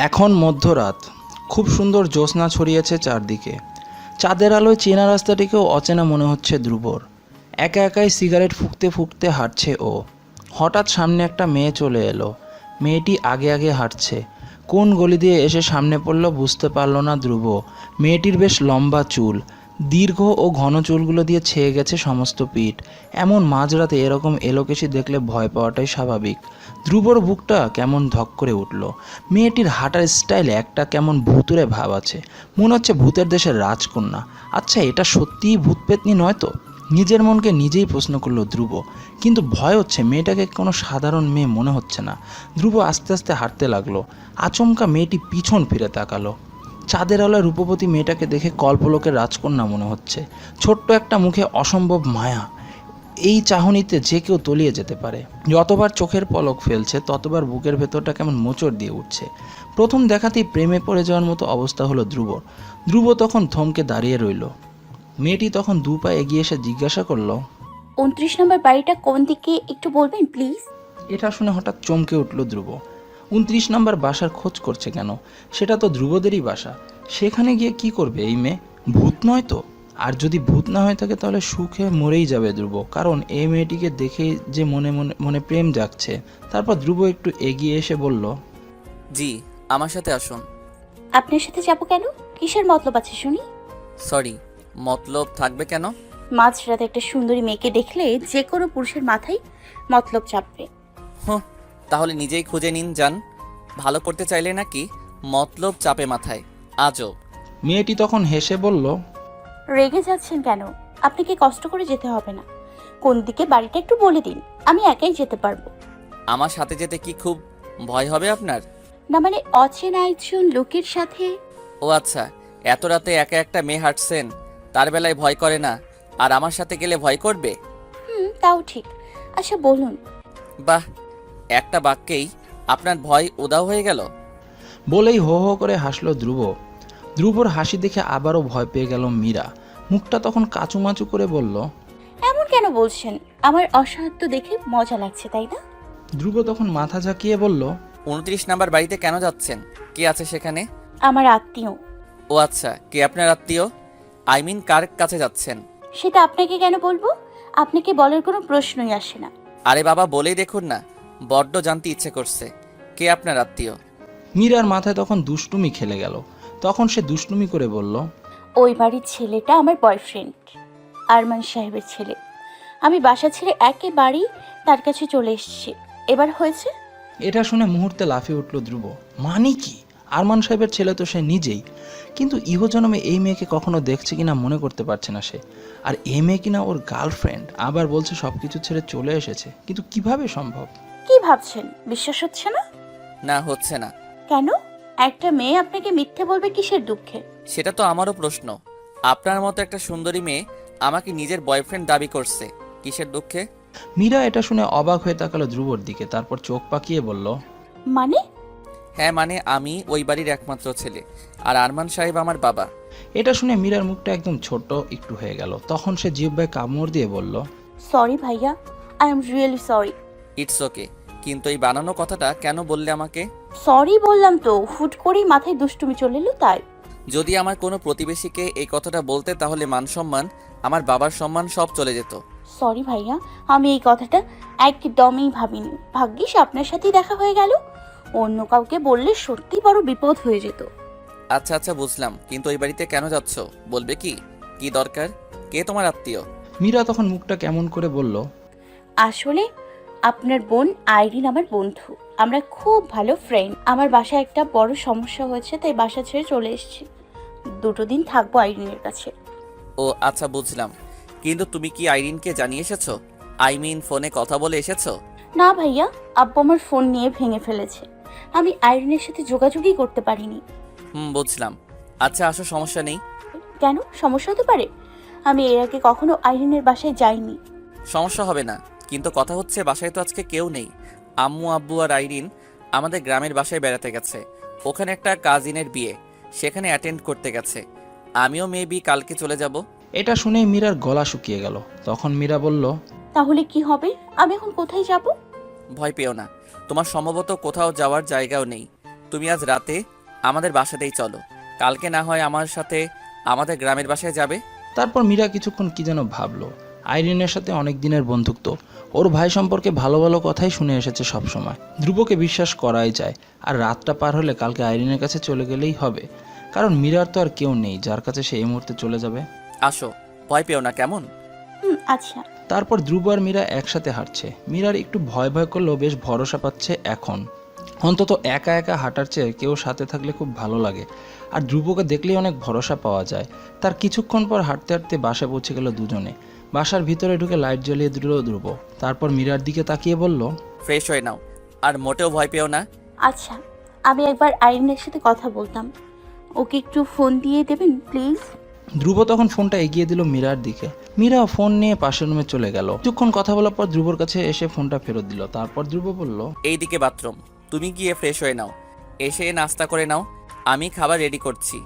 এখন মধ্যরাত, খুব সুন্দর জ্যোৎস্না ছড়িয়েছে চারদিকে। চাঁদের আলোয় চেনা রাস্তাটিকেও অচেনা মনে হচ্ছে ধ্রুবর। একা একাই সিগারেট ফুঁকতে ফুঁকতে হাঁটছে ও। হঠাৎ সামনে একটা মেয়ে চলে এলো। মেয়েটি আগে আগে হাঁটছে। কোন গলি দিয়ে এসে সামনে পড়ল বুঝতে পারল না ধ্রুব। মেয়েটির বেশ লম্বা চুল, দীর্ঘ ও ঘন চুলগুলো দিয়ে ছেয়ে গেছে সমস্ত পিঠ। এমন মাঝরাতে এরকম এলোকেশি দেখলে ভয় পাওয়াটাই স্বাভাবিক। ধ্রুবর বুকটা কেমন ধক করে উঠল। মেয়েটির হাঁটার স্টাইলে একটা কেমন ভূতুরে ভাব আছে, মনে হচ্ছে ভূতের দেশের রাজকন্যা। আচ্ছা, এটা সত্যিই ভূত পেতনি নয় তো? নিজের মনকে নিজেই প্রশ্ন করলো ধ্রুব। কিন্তু ভয় হচ্ছে, মেয়েটাকে কোনো সাধারণ মেয়ে মনে হচ্ছে না। ধ্রুব আস্তে আস্তে হাঁটতে লাগলো। আচমকা মেয়েটি পিছন ফিরে তাকালো। চাঁদের আলোয় রূপবতী মেয়েটাকে দেখে কল্পলোকের রাজকন্যা মনে হচ্ছে। ছোট্ট একটা মুখে অসম্ভব মায়া। এই চাহনিতে যে কেউ তলিয়ে যেতে পারে। যতবার চোখের পলক ফেলছে ততবার বুকের ভেতরটা কেমন মোচড় দিয়ে উঠছে। প্রথম দেখাতেই প্রেমে পড়ে যাওয়ার মতো অবস্থা হলো ধ্রুবর। ধ্রুব তখন থমকে দাঁড়িয়ে রইল। মেয়েটি তখন দু পা এগিয়ে এসে জিজ্ঞাসা করলো, 29 নম্বর বাড়িটা কোন দিকে একটু বলবেন প্লিজ? এটা শুনে হঠাৎ চমকে উঠল ধ্রুব। 29 নম্বর বাসার খোঁজ করছে কেন? সেটা তো ধ্রুবদেরই বাসা। সেখানে গিয়ে কি করবে এই মেয়ে? ভূত নয় তো? আর যদি ভূত না হয়ে থাকে তাহলে সুখে মরেই যাবে ধ্রুব, কারণ এই মেয়েটিকে দেখেই যে মনে মনে মনে প্রেম জাগছে। তারপর ধ্রুব একটু এগিয়ে এসে বলল, জি, আমার সাথে আসুন। আপনার সাথে যাব কেন? কিসের মতলব আছে শুনি? সরি, মতলব থাকবে কেন? মাঝরাতে একটা সুন্দরী মেয়েকে দেখলে যে কোনো পুরুষের মাথায় মতলব চাপবে। হুঁ, তাহলে নিজেই খুঁজে নিন যান। ভালো করতে চাইলে নাকি মতলব চাপে মাথায়? আজও। মেয়েটি তখন হেসে বলল, রেগে যাচ্ছেন কেন? আপনাকে কষ্ট করে যেতে হবে না। কোন দিকে বাড়িটা একটু বলে দিন, আমি একাই যেতে পারবো। আমার সাথে যেতে কি খুব ভয় হবে আপনার? না মানে অচেনা একজন লোকের সাথে। ও আচ্ছা, এত রাতে একা একটা মেয়ে হাঁটছেন, তার বেলায় ভয় করে না, আর আমার সাথে গেলে ভয় করবে? তাও ঠিক। আচ্ছা বলুন। বাহ, একটা বাক্যেই আপনার ভয় উধাও হয়ে গেল। বলেই হো হো করে হাসলো ধ্রুব। ধ্রুবর হাসি দেখে আবারও ভয় পেয়ে গেল মীরা। মুখটা তখন কাচুমাচু করে বলল, এমন কেন বলছেন? আমার অসাধ্য দেখে মজা লাগছে, তাই না? ধ্রুব তখন মাথা ঝাঁকিয়ে বলল, 29 নাম্বার বাড়িতে কেন যাচ্ছেন? কে আছে সেখানে? আমার আত্মীয়। ও আচ্ছা, কে আপনার আত্মীয়? আই মিন কার কাছে যাচ্ছেন? সেটা আপনাকে কেন বলবো? আপনাকে বলার কোনো প্রশ্নই আসে না। আরে বাবা, বলেই দেখুন না, বড্ড জানতে ইচ্ছে করছে। কে আপনার আত্মীয়? মীরার মাথায় তখন দুষ্টুমি খেলে গেল। তখন সে দুষ্টুমি করে বলল, ওই বাড়ির ছেলেটা আমার বয়ফ্রেন্ড, আরমান সাহেবের ছেলে। আমি বাসা ছেড়ে একেবারেই তার কাছে চলে এসেছি। এবার হয়েছে। এটা শুনে মুহূর্তে লাফিয়ে উঠল ধ্রুব। মানে কি? আরমান সাহেবের ছেলে তো সে নিজেই। কিন্তু ইহজন্মে এই মেয়েকে কখনো দেখছে কিনা মনে করতে পারছে না সে। আর এই মেয়ে কিনা ওর গার্লফ্রেন্ড, আবার বলছে সব কিছু ছেড়ে চলে এসেছে। কিন্তু কিভাবে সম্ভব? কি ভাবছেন? বিশ্বাস হচ্ছে না? না, হচ্ছে না। কেন? একটা মেয়ে আপনাকে মিথ্যে বলবে কিসের দুঃখে? সেটা তো আমারও প্রশ্ন। আপনার মতো একটা সুন্দরী মেয়ে আমাকে নিজের বয়ফ্রেন্ড দাবি করছে, কিসের দুঃখে? মীরা এটা শুনে অবাক হয়ে তাকালো ধ্রুবর দিকে, তারপর চোখ পাকিয়ে বলল, মানে? হ্যাঁ মানে, আমি ওই বাড়ির একমাত্র ছেলে, আর আরমান সাহেব আমার বাবা। এটা শুনে মীরার মুখটা একদম ছোট একটু হয়ে গেল। তখন সে জিহ্বায় কামড় দিয়ে বলল, সরি ভাইয়া, I am really sorry. It's okay, কিন্তু এই বানানো কথাটা কেন বললে আমাকে? সরি বললাম তো, হুট করেই মাথায় দুষ্টুমি চলে এলো তাই। যদি আমার কোনো প্রতিবেশীকে এই কথাটা বলতে, তাহলে মান সম্মান, আমার বাবার সম্মান সব চলে যেত। সরি ভাইয়া, আমি এই কথাটা একদমই ভাবিনি। ভাগ্যিস আপনার সাথেই দেখা হয়ে গেল। অন্য কাউকে বললে সত্যি বড় বিপদ হয়ে যেত। আচ্ছা আচ্ছা, বুঝলাম, কিন্তু ওই বাড়িতে কেন যাচ্ছ বলবে কি? কি দরকার? কে তোমার আত্মীয়? মীরা তখন মুখটা কেমন করে বলল, আসলে আপনার বোন আইরিন আমার বন্ধু। আমরা খুব ভালো ফ্রেন্ড। আমার বাসায় একটা বড় সমস্যা হয়েছে, তাই বাসা ছেড়ে চলে এসেছি। 2 দিন থাকবো আইরিনের কাছে। ও আচ্ছা, বুঝলাম, কিন্তু তুমি কি আইরিনকে জানিয়ে এসেছো? আই মিন ফোনে কথা বলে এসেছো? না ভাইয়া, আব্বু আমার ফোন নিয়ে ভেঙে ফেলেছে। আমি আইরিনের সাথে যোগাযোগই করতে পারিনি। বুঝলাম। আচ্ছা আসো, সমস্যা নেই। কেন? সমস্যা হতে পারে। আমি এর আগে কখনো আইরিনের বাসায় যাইনি। সমস্যা হবে না, কিন্তু কথা হচ্ছে বাসায় তো আজকে কেউ নেই। আম্মু আব্বু আর আইরিন আমাদের গ্রামের বাসায় বেড়াতে গেছে। ওখানে একটা কাজিনের বিয়ে, সেখানে অ্যাটেন্ড করতে গেছে। আমিও মেবি কালকে চলে যাব। এটা শুনেই মীরার গলা শুকিয়ে গেল। তখন মীরা বলল, তাহলে কি হবে? আমি এখন কোথায় যাব? ভয় পেও না, তোমার সম্ভবত কোথাও যাওয়ার জায়গাও নেই। তুমি আজ রাতে আমাদের বাসাতেই চলো, কালকে না হয় আমার সাথে আমাদের গ্রামের বাসায় যাবে। তারপর মীরা কিছুক্ষণ কি যেন ভাবলো। আইরিনের সাথে অনেক দিনের বন্ধুত্ব, ওর ভাই সম্পর্কে ভালো ভালো কথাই শুনে এসেছে সব সময়। ধ্রুবকে বিশ্বাস করাই যায়, আর রাতটা পার হলে কালকে আইরিনের কাছে চলে গেলেই হবে, কারণ মীরার তো আর কেউ নেই যার কাছে সে এই মুহূর্তে চলে যাবে। আসো, ভয় পেও না কেমন। আচ্ছা। তারপর ধ্রুব আর মীরা একসাথে হাঁটছে। মীরার একটু ভয় ভয় করলেও বেশ ভরসা পাচ্ছে এখন। অন্তত একা একা হাঁটার চেয়ে কেউ সাথে থাকলে খুব ভালো লাগে, আর ধ্রুবকে দেখলেই অনেক ভরসা পাওয়া যায়। তার কিছুক্ষণ পর হাঁটতে হাঁটতে বাসায় পৌঁছে গেল দুজনে। বাসার ভিতরে ঢুকে লাইট জ্বালিয়ে দিল ধ্রুব। তারপর মীরার দিকে তাকিয়ে বলল, ফ্রেশ হয়ে নাও, আর মোটেও ভয় পেও না। আচ্ছা, আমি একবার আইরিনের সাথে কথা বলতাম, ওকে একটু ফোন দিয়ে দেবেন প্লিজ। ধ্রুব তখন ফোনটা এগিয়ে দিল মীরার দিকে। মীরা ফোন নিয়ে পাশের রুমে চলে গেল। কিছুক্ষণ কথা বলার পর ধ্রুবর কাছে এসে ফোনটা ফেরত দিল। তারপর ধ্রুব বলল, এইদিকে বাথরুম, তুমি গিয়ে ফ্রেশ হয়ে নাও, এসে নাস্তা করে নাও, আমি খাবার রেডি করছি।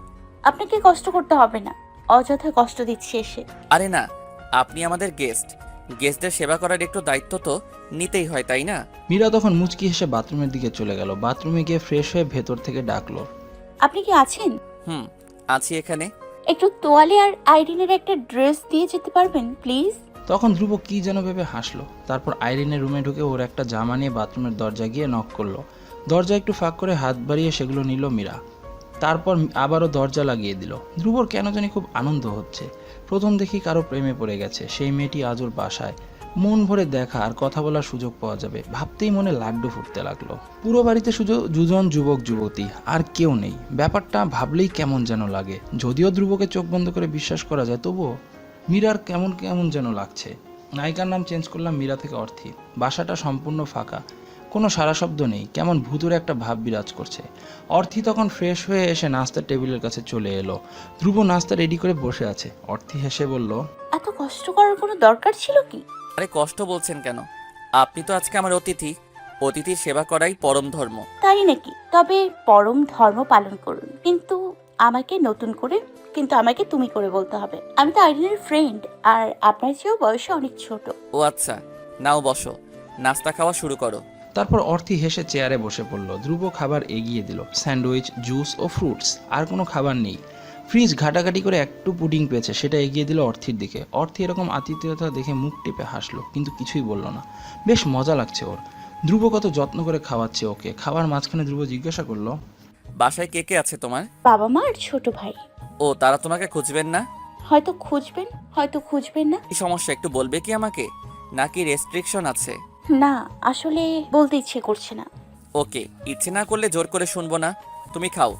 আপনাকে কষ্ট করতে হবে না, অযথা কষ্ট দিচ্ছি এসে। আরে না, আপনি আমাদের গেস্টদের সেবা করার একটু দায়িত্ব তো নিতেই হয়, তাই না? মীরা তখন মুচকি হেসে বাথরুমের দিকে চলে গেল। বাথরুমে গিয়ে ফ্রেশ হয়ে ভেতর থেকে ডাকলো, আপনি কি আছেন? আছি এখানে। একটু তোয়ালে আর আইরিনের একটা ড্রেস দিয়ে যেতে পারবেন প্লিজ? তখন ধ্রুব কি যেন ভেবে হাসলো। তারপর আইরিনের রুমে ঢুকে ওর একটা জামা নিয়ে বাথরুমের দরজা গিয়ে নক করলো। দরজা একটু ফাঁক করে হাত বাড়িয়ে সেগুলো নিল মীরা। তারপর আবারও দরজা লাগিয়ে দিল। ধ্রুবর কেন জানি খুব আনন্দ হচ্ছে। প্রথম দেখি কারো প্রেমে পড়ে গেছে, সেই মেয়েটি আজ ওর বাসায়। মন ভরে দেখা আর কথা বলার সুযোগ পাওয়া যাবে ভাবতেই মনে লাড্ডু ফুটতে লাগলো। পুরো বাড়িতে শুধু দুজন যুবক যুবতী, আর কেউ নেই। ব্যাপারটা ভাবলেই কেমন যেন লাগে। যদিও ধ্রুবকে চোখ বন্ধ করে বিশ্বাস করা যায়, তবুও মীরার কেমন কেমন যেন লাগছে। নায়িকার নাম চেঞ্জ করলাম মীরা থেকে অর্থী। বাসাটা সম্পূর্ণ ফাঁকা, কোনো সারা শব্দ নেই। কেমন ভূতুরে একটা ভাব বিরাজ করছে। অর্থী তখন ফ্রেশ হয়ে এসে নাস্তার টেবিলের কাছে চলে এলো। ধ্রুব নাস্তা রেডি করে বসে আছে। অর্থী হেসে বলল, এত কষ্ট করার কোনো দরকার ছিল কি? আরে কষ্ট বলছেন কেন? আপনি তো আজকে আমার অতিথি, অতিথির সেবা করাই পরম ধর্ম। তাই নাকি? তবে পরম ধর্ম পালন করুন, কিন্তু আমাকে তুমি করে বলতে হবে। আমি তো আইরিনের ফ্রেন্ড, আর আপনার চেয়েও বয়সে অনেক ছোট। ও আচ্ছা, নাও বসো, নাস্তা খাওয়া শুরু করো। তারপর অর্থী হেসে চেয়ারে বসে পড়ল। ধ্রুব খাবার এগিয়ে দিল, স্যান্ডউইচ, জুস ও ফ্রুটস। আর কোনো খাবার নেই। ফ্রিজ ঘাটাঘাটি করে একটু পুডিং পেয়েছে, সেটা এগিয়ে দিল অর্থীর দিকে। অর্থী এরকম আতিথেয়তা দেখে মুখ টিপে হাসলো, কিন্তু কিছুই বলল না। বেশ মজা লাগছে ওর। ধ্রুব কত যত্ন করে খাওয়াচ্ছে ওকে। খাবার মাঝখানে ধ্রুব জিজ্ঞাসা করলো, বাসায় কে কে আছে তোমার? বাবা মা আর ছোট ভাই। ও, তারা তোমাকে খুঁজবেন না? হয়তো খুঁজবেন, হয়তো খুঁজবেন না। কি সমস্যা একটু বলবে কি আমাকে, নাকি রেস্ট্রিকশন আছে? না, আসলে বলতে ইচ্ছে করছে না। ওকে, ইচ্ছে না করলে জোর করে শুনবো না। তুমি খাও,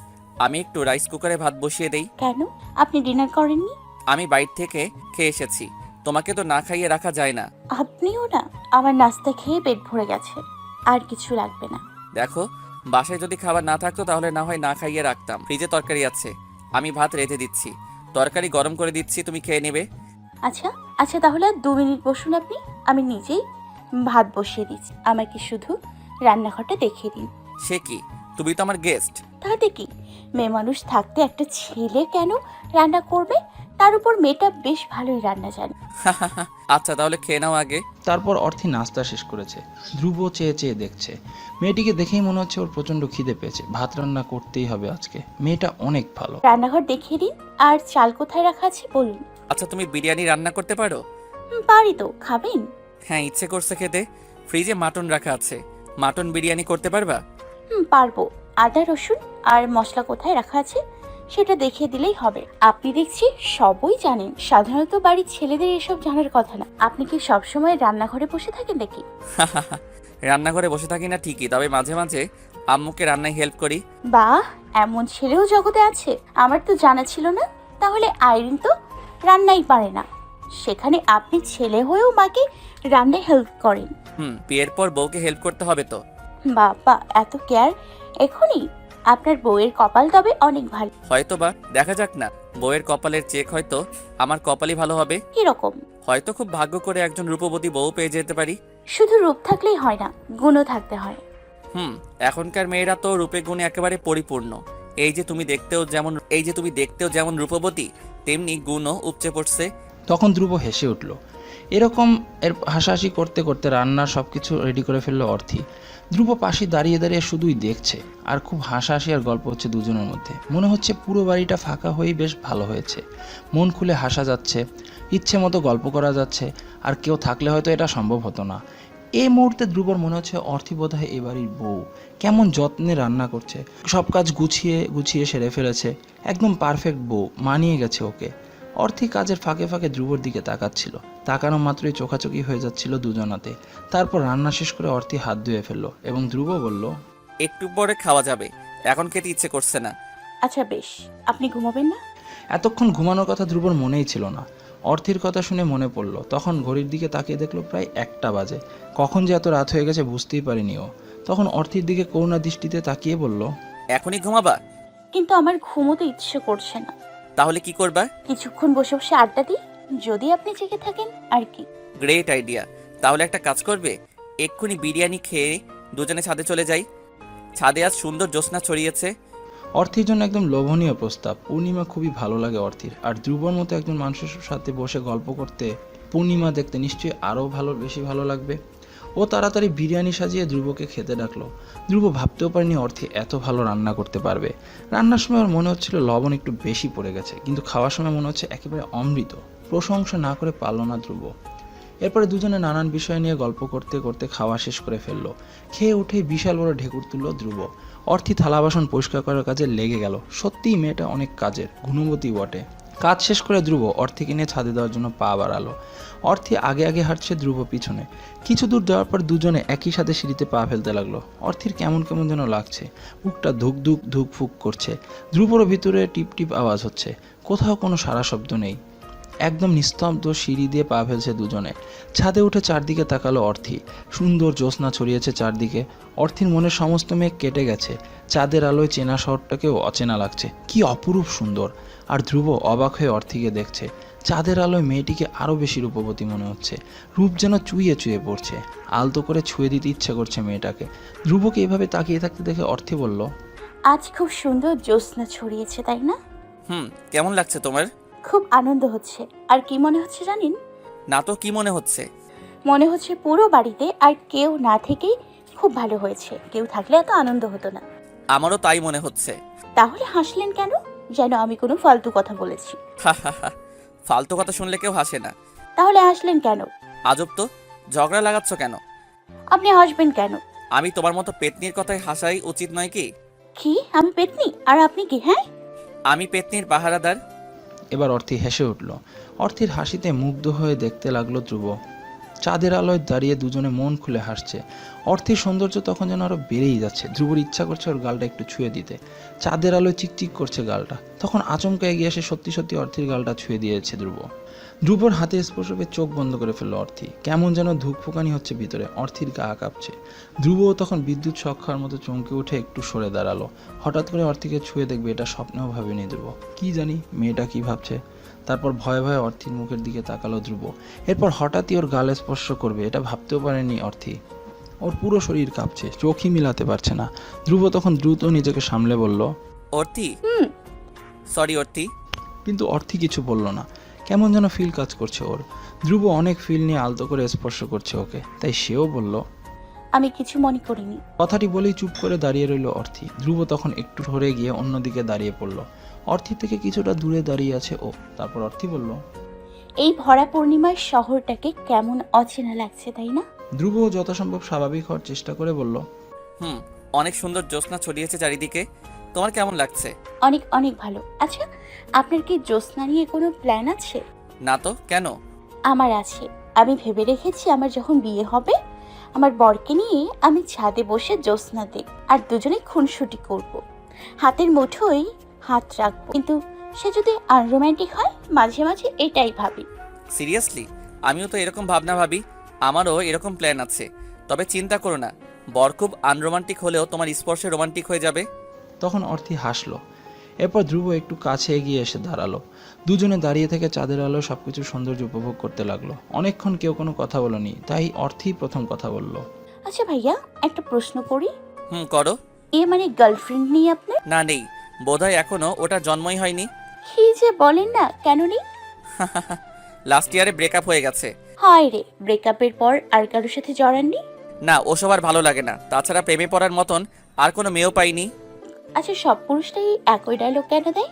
আমি একটু রাইস কুকারে ভাত বসিয়ে দেই। কেন, আপনি ডিনার করেননি? আমি বাইরে থেকে খেয়ে এসেছি, তোমাকে তো না খাইয়ে রাখা যায় না। আপনিও না? আমার নাস্তা খেয়ে পেট ভরে গেছে, আর কিছু লাগবে না। দেখো, বাসায় যদি খাবার না থাকতো তাহলে না হয় না খাইয়ে রাখতাম। ফ্রিজে তরকারি আছে, আমি ভাত রেঁধে দিচ্ছি, তরকারি গরম করে দিচ্ছি, তুমি খেয়ে নেবে। আচ্ছা আচ্ছা, তাহলে আর 2 মিনিট বসুন আপনি, আমি নিজেই ভাত বসিয়ে দিচ্ছি। আমাকে শুধু রান্নাঘরটা দেখিয়ে দিন। সে কি, তুমি তো আমার গেস্ট। তাতে কি, মেয়ে মানুষ থাকতে একটা ছেলে কেন রান্না করবে? তার উপর মেয়েটা বেশ ভালোই রান্না জানে। আচ্ছা তাহলে খেয়ে নাও আগে। তারপর অর্থী নাস্তা শেষ করেছে। ধ্রুব চেয়ে চেয়ে দেখছে। মেয়েটিকে দেখেই মনে হচ্ছে ওর প্রচণ্ড খিদে পেয়েছে। ভাত রান্না করতেই হবে আজকে। মেয়েটা অনেক ভালো। রান্নাঘর দেখিয়ে দিন, আর চাল কোথায় রাখা আছে বলুন। আচ্ছা, তুমি বিরিয়ানি রান্না করতে পারো? পারি তো, খাবেন? হ্যাঁ, ইচ্ছে করছে খেতে। ফ্রিজে মাটন রাখা আছে, মাটন বিরিয়ানি করতে পারবা? পারবো। আদা রসুন আর মশলা কোথায় রাখা আছে সেটা দেখিয়ে দিলেই হবে। আপনি দেখছি সবই জানেন। সাধারণত বাড়ির ছেলেদের এসব জানার কথা না। আপনি কি সবসময় রান্নাঘরে বসে থাকেন নাকি? রান্নাঘরে বসে থাকি না ঠিকই, তবে মাঝে মাঝে আম্মুকে রান্নায় হেল্প করি। বাহ, এমন ছেলেও জগতে আছে, আমার তো জানা ছিল না। তাহলে আইরিন তো রান্নাই পারে না, সেখানে আপনি ছেলে হয়েও মাকে রান্নায় হেল্প করেন। বিয়ের পর বউকে হেল্প করতে হবে তো। বাবা, এত কেয়ার এখনই? আপনার বউয়ের কপাল তবে অনেক ভালো। হয়তো বা, দেখা যাক না। বউয়ের কপালের চেক হয়তো আমার কপালই ভালো হবে। কিরকম? হয়তো খুব ভাগ্য করে একজন রূপবতী বউ পেয়ে যেতে পারি। শুধু রূপ থাকলেই হয় না, গুণও থাকতে হয়। এখনকার মেয়েরা তো রূপে গুণে একেবারে পরিপূর্ণ। এই যে তুমি দেখতেও যেমন রূপবতী, তেমনি গুণও উপচে পড়ছে। তখন ধ্রুব হেসে উঠল। এরকম এর হাসাহাসি করতে করতে রান্নার সব কিছু রেডি করে ফেললো অর্থি। ধ্রুব পাশে দাঁড়িয়ে দাঁড়িয়ে শুধুই দেখছে আর খুব হাসাহাসি আর গল্প হচ্ছে দুজনের মধ্যে। মনে হচ্ছে পুরো বাড়িটা ফাঁকা হয়েই বেশ ভালো হয়েছে, মন খুলে হাসা যাচ্ছে, ইচ্ছে মতো গল্প করা যাচ্ছে, আর কেউ থাকলে হয়তো এটা সম্ভব হতো না। এই মুহূর্তে ধ্রুবর মনে হচ্ছে অর্থি বোধহয় এ বাড়ির বউ, কেমন যত্নে রান্না করছে, সব কাজ গুছিয়ে গুছিয়ে সেরে ফেলেছে, একদম পারফেক্ট বউ, মানিয়ে গেছে ওকে। অর্থি কাজের ফাঁকে ফাঁকে ধ্রুবর দিকে তাকাচ্ছিল, তাকানো মাত্রই চোখাচোখি হয়ে যাচ্ছিল দুজনাতে। তারপর রান্না শেষ করে অর্থি হাত ধুয়ে ফেললো এবং ধ্রুব বলল, একটু পরে খাওয়া যাবে, এখন খেতে ইচ্ছে করছে না। আচ্ছা বেশ, আপনি ঘুমাবেন না? এতক্ষণ ঘুমানোর কথা ধ্রুবর মনেই ছিল না। অর্থির কথা শুনে মনে পড়ল, তখন ঘড়ির দিকে তাকিয়ে দেখলো প্রায় 1টা বাজে। কখন যে এত রাত হয়ে গেছে বুঝতেই পারিনি ও। তখন অর্থির দিকে করুণা দৃষ্টিতে তাকিয়ে বলল, এখনই ঘুমাবা? কিন্তু আমার ঘুমোতে ইচ্ছে করছে না। তাহলে কি করবা? কিছুক্ষণ বসে বসে আড্ডা দিই, যদি আপনি জেগে থাকেন আর কি। Great idea. তাহলে একটা কাজ করবে, এক্ষুনি বিরিয়ানি খেয়ে দুজনে ছাদে চলে যাই। ছাদে আজ সুন্দর জ্যোৎস্না ছড়িয়েছে। অর্থির জন্য একদম লোভনীয় প্রস্তাব। পূর্ণিমা খুবই ভালো লাগে অর্থির, আর ধ্রুবর মতো একজন মানুষের সাথে বসে গল্প করতে পূর্ণিমা দেখতে নিশ্চয়ই আরও বেশি ভালো লাগবে। ও তাড়াতাড়ি বিরিয়ানি সাজিয়ে ধ্রুবকে খেতে ডাকলো। ধ্রুব ভাবতেও পারেনি অর্থি এত ভালো রান্না করতে পারবে। রান্নার সময় ওর মনে হচ্ছিল লবণ একটু বেশি পড়ে গেছে, কিন্তু খাওয়ার সময় মনে হচ্ছে একেবারে অমৃত। প্রশংসা না করে পারল না ধ্রুব। এরপরে দুজনে নানান বিষয় নিয়ে গল্প করতে করতে খাওয়া শেষ করে ফেললো। খেয়ে উঠেই বিশাল বড় ঢেকুর তুলল ধ্রুব। অর্থি থালা বাসন পরিষ্কার করার কাজে লেগে গেল। সত্যিই মেয়েটা অনেক কাজের, গুণবতী বটে। কাজ শেষ করে ধ্রুব অর্থিকে নিয়ে ছাদে দেওয়ার জন্য পা বাড়ালো। অর্থি আগে আগে হাঁটছে, ধ্রুব পিছনে। কিছু দূর যাওয়ার পর দুজনে একই সাথে সিঁড়িতে পা ফেলতে লাগলো। অর্থির কেমন কেমন যেন লাগছে, বুকটা ধুক ধুক ধুক ফুক করছে। ধ্রুবরও ভিতরে টিপ টিপ আওয়াজ হচ্ছে, কোথাও কোনো সারা শব্দ নেই। একদম নিস্তব্ধ সিঁড়ি দিয়ে পা ফেলছে দুজনে। ছাদে উঠে চারদিকে তাকালো অর্থি। সুন্দর জ্যোৎস্না ছড়িয়েছে চারদিকে। অর্থির মনের সমস্ত মেঘ কেটে গেছে। চাঁদের আলোয় চেনা শহরটাকেও অচেনা লাগছে, কি অপরূপ সুন্দর। আর ধ্রুব অবাক হয়ে অর্থিকে দেখছে। চাঁদের আলোয় মেয়েটিকে আরও বেশি রূপবতী মনে হচ্ছে। রূপ যেন চুইয়ে চুইয়ে পড়ছে। আলতো করে ছুঁয়ে দিতে ইচ্ছে করছে মেয়েটাকে। ধ্রুবকে এভাবে তাকিয়ে থাকতে দেখে অর্থি বলল, আজ খুব সুন্দর জ্যোৎস্না ছড়িয়েছে, তাই না? কেমন লাগছে তোমার? খুব আনন্দ হচ্ছে। আর কি মনে হচ্ছে জানেন? না তো, কি মনে হচ্ছে? মনে হচ্ছে পুরো বাড়িতে আর কেউ না থেকেই খুব ভালো হয়েছে। কেউ থাকলে এত আনন্দ হতো না। আমারও তাই মনে হচ্ছে। তাহলে হাসলেন কেন? যেন আমি কোনো ফালতু কথা বলেছি। ফালতু কথা শুনলে কেউ হাসে না। তাহলে হাসলেন কেন? আজব তো, ঝগড়া লাগাচ্ছ কেন? আপনি হাসবেন কেন? আমি তোমার মতো পেতনির কথায় হাসাই উচিত নয় কি? কি আমি পেতনি আর আপনি কি? হ্যাঁ, আমি পেতনির পাহারাদার। এবার অর্থি হেসে উঠল। অর্থির হাসিতে মুগ্ধ হয়ে দেখতে লাগলো ধ্রুব। চাঁদের আলোয় দাঁড়িয়ে দুজনে মন খুলে হাসছে। অর্থির সৌন্দর্য তখন যেন আরো বেড়েই যাচ্ছে। ধ্রুবর ইচ্ছা করছে ওর গালটা একটু ছুঁয়ে দিতে। চাঁদের আলোয় চিকচিক করছে গালটা। তখন আচমকা এগিয়ে এসে সত্যি সত্যি অর্থির গালটা ছুঁয়ে দিয়েছে ধ্রুব। ধ্রুবর হাতে স্পর্শ পেয়ে চোখ বন্ধ করে ফেললো অর্থি। কেমন যেন ধুকফুকানি হচ্ছে ভিতরে, অর্থির গা কাঁপছে। ধ্রুবও তখন বিদ্যুৎ শক খাওয়ার মতো চমকে উঠে একটু সরে দাঁড়ালো। হঠাৎ করে অর্থিকে ছুঁয়ে দেখবে এটা স্বপ্নেও ভাবেনি ধ্রুব। কি জানি মেয়েটা কি ভাবছে। তারপর ভয়ে ভয়ে অর্থির মুখের দিকে তাকালো ধ্রুব। এরপর হঠাৎই ওর গালে স্পর্শ করবে এটা ভাবতেও পারেনি অর্থি। ওর পুরো শরীর কাঁপছে, চোখই মিলাতে পারছে না। ধ্রুব তখন দ্রুত নিজেকে সামলে বলল, অর্থি। Sorry worthy. কিন্তু অর্থি কিছু বলল না। কেমন যেন ফিল কাজ করছে ওর। ধ্রুব অনেক ফিল নিয়ে আলতো করে স্পর্শ করছে ওকে, তাই সেও বলল, আমি কিছু মনে করিনি। কথাটি বলেই চুপ করে দাঁড়িয়ে রইল অর্থি। ধ্রুব তখন একটু সরে গিয়ে অন্যদিকে দাঁড়িয়ে পড়ল। অর্থি থেকে কিছুটা দূরে দাঁড়িয়ে আছে ও। তারপর অর্থি বলল, এই ভরা পূর্ণিমার শহরটাকে কেমন অচেনা লাগছে, তাই না? ধ্রুব যথাসম্ভব স্বাভাবিক হওয়ার চেষ্টা করে বলল, অনেক সুন্দর জ্যোৎস্না ছড়িয়েছে চারিদিকে। তোমার কেমন লাগছে? অনেক অনেক ভালো। আচ্ছা, আপনার কি জ্যোৎস্না নিয়ে কোনো প্ল্যান আছে? না তো, কেন? আমার আছে। আমি ভেবে রেখেছি আমার যখন বিয়ে হবে আমার বরকে নিয়ে আমি ছাদে বসে জ্যোৎস্না দেখ আর দুজনে খুনসুটি করব। হাতের মুঠোয় হাত রাখবো, কিন্তু সে যদি আনরোম্যান্টিক হয় মাঝে মাঝে এটাই ভাবি। সিরিয়াসলি? আমিও তো এরকম ভাবনা ভাবি। আমারও এরকম প্ল্যান আছে। তবে চিন্তা করো না, বর খুব আনরোমান্টিক হলেও তোমার স্পর্শে রোমান্টিক হয়ে যাবে। তখন অর্থি হাসলো। এরপর ধ্রুব একটু কাছে এগিয়ে এসে দাঁড়ালো। দুজনে দাঁড়িয়ে থেকে চাঁদের আলো সবকিছু সৌন্দর্য উপভোগ করতে লাগলো। অনেকক্ষণ কেউ কোনো কথা বলেনি, তাই অর্থই প্রথম কথা বলল। আচ্ছা ভাইয়া, একটা প্রশ্ন করি। করো। মানে গার্লফ্রেন্ড নেই আপনার? না, নেই। বোধহয় এখনো ওটা জন্মই হয়নি। কি যে বলেন না, কেন নেই? লাস্ট ইয়ারে ব্রেকআপ হয়ে গেছে। হায় রে, ব্রেকআপের পর আর কারোর সাথে জড়াননি? না, ওসব আর ভালো লাগে না। তাছাড়া প্রেমে পড়ার মতন আর কোনো মেয়েও পাইনি। আচ্ছা, সব পুরুষটাই একই ডায়লগ কেন দেয়?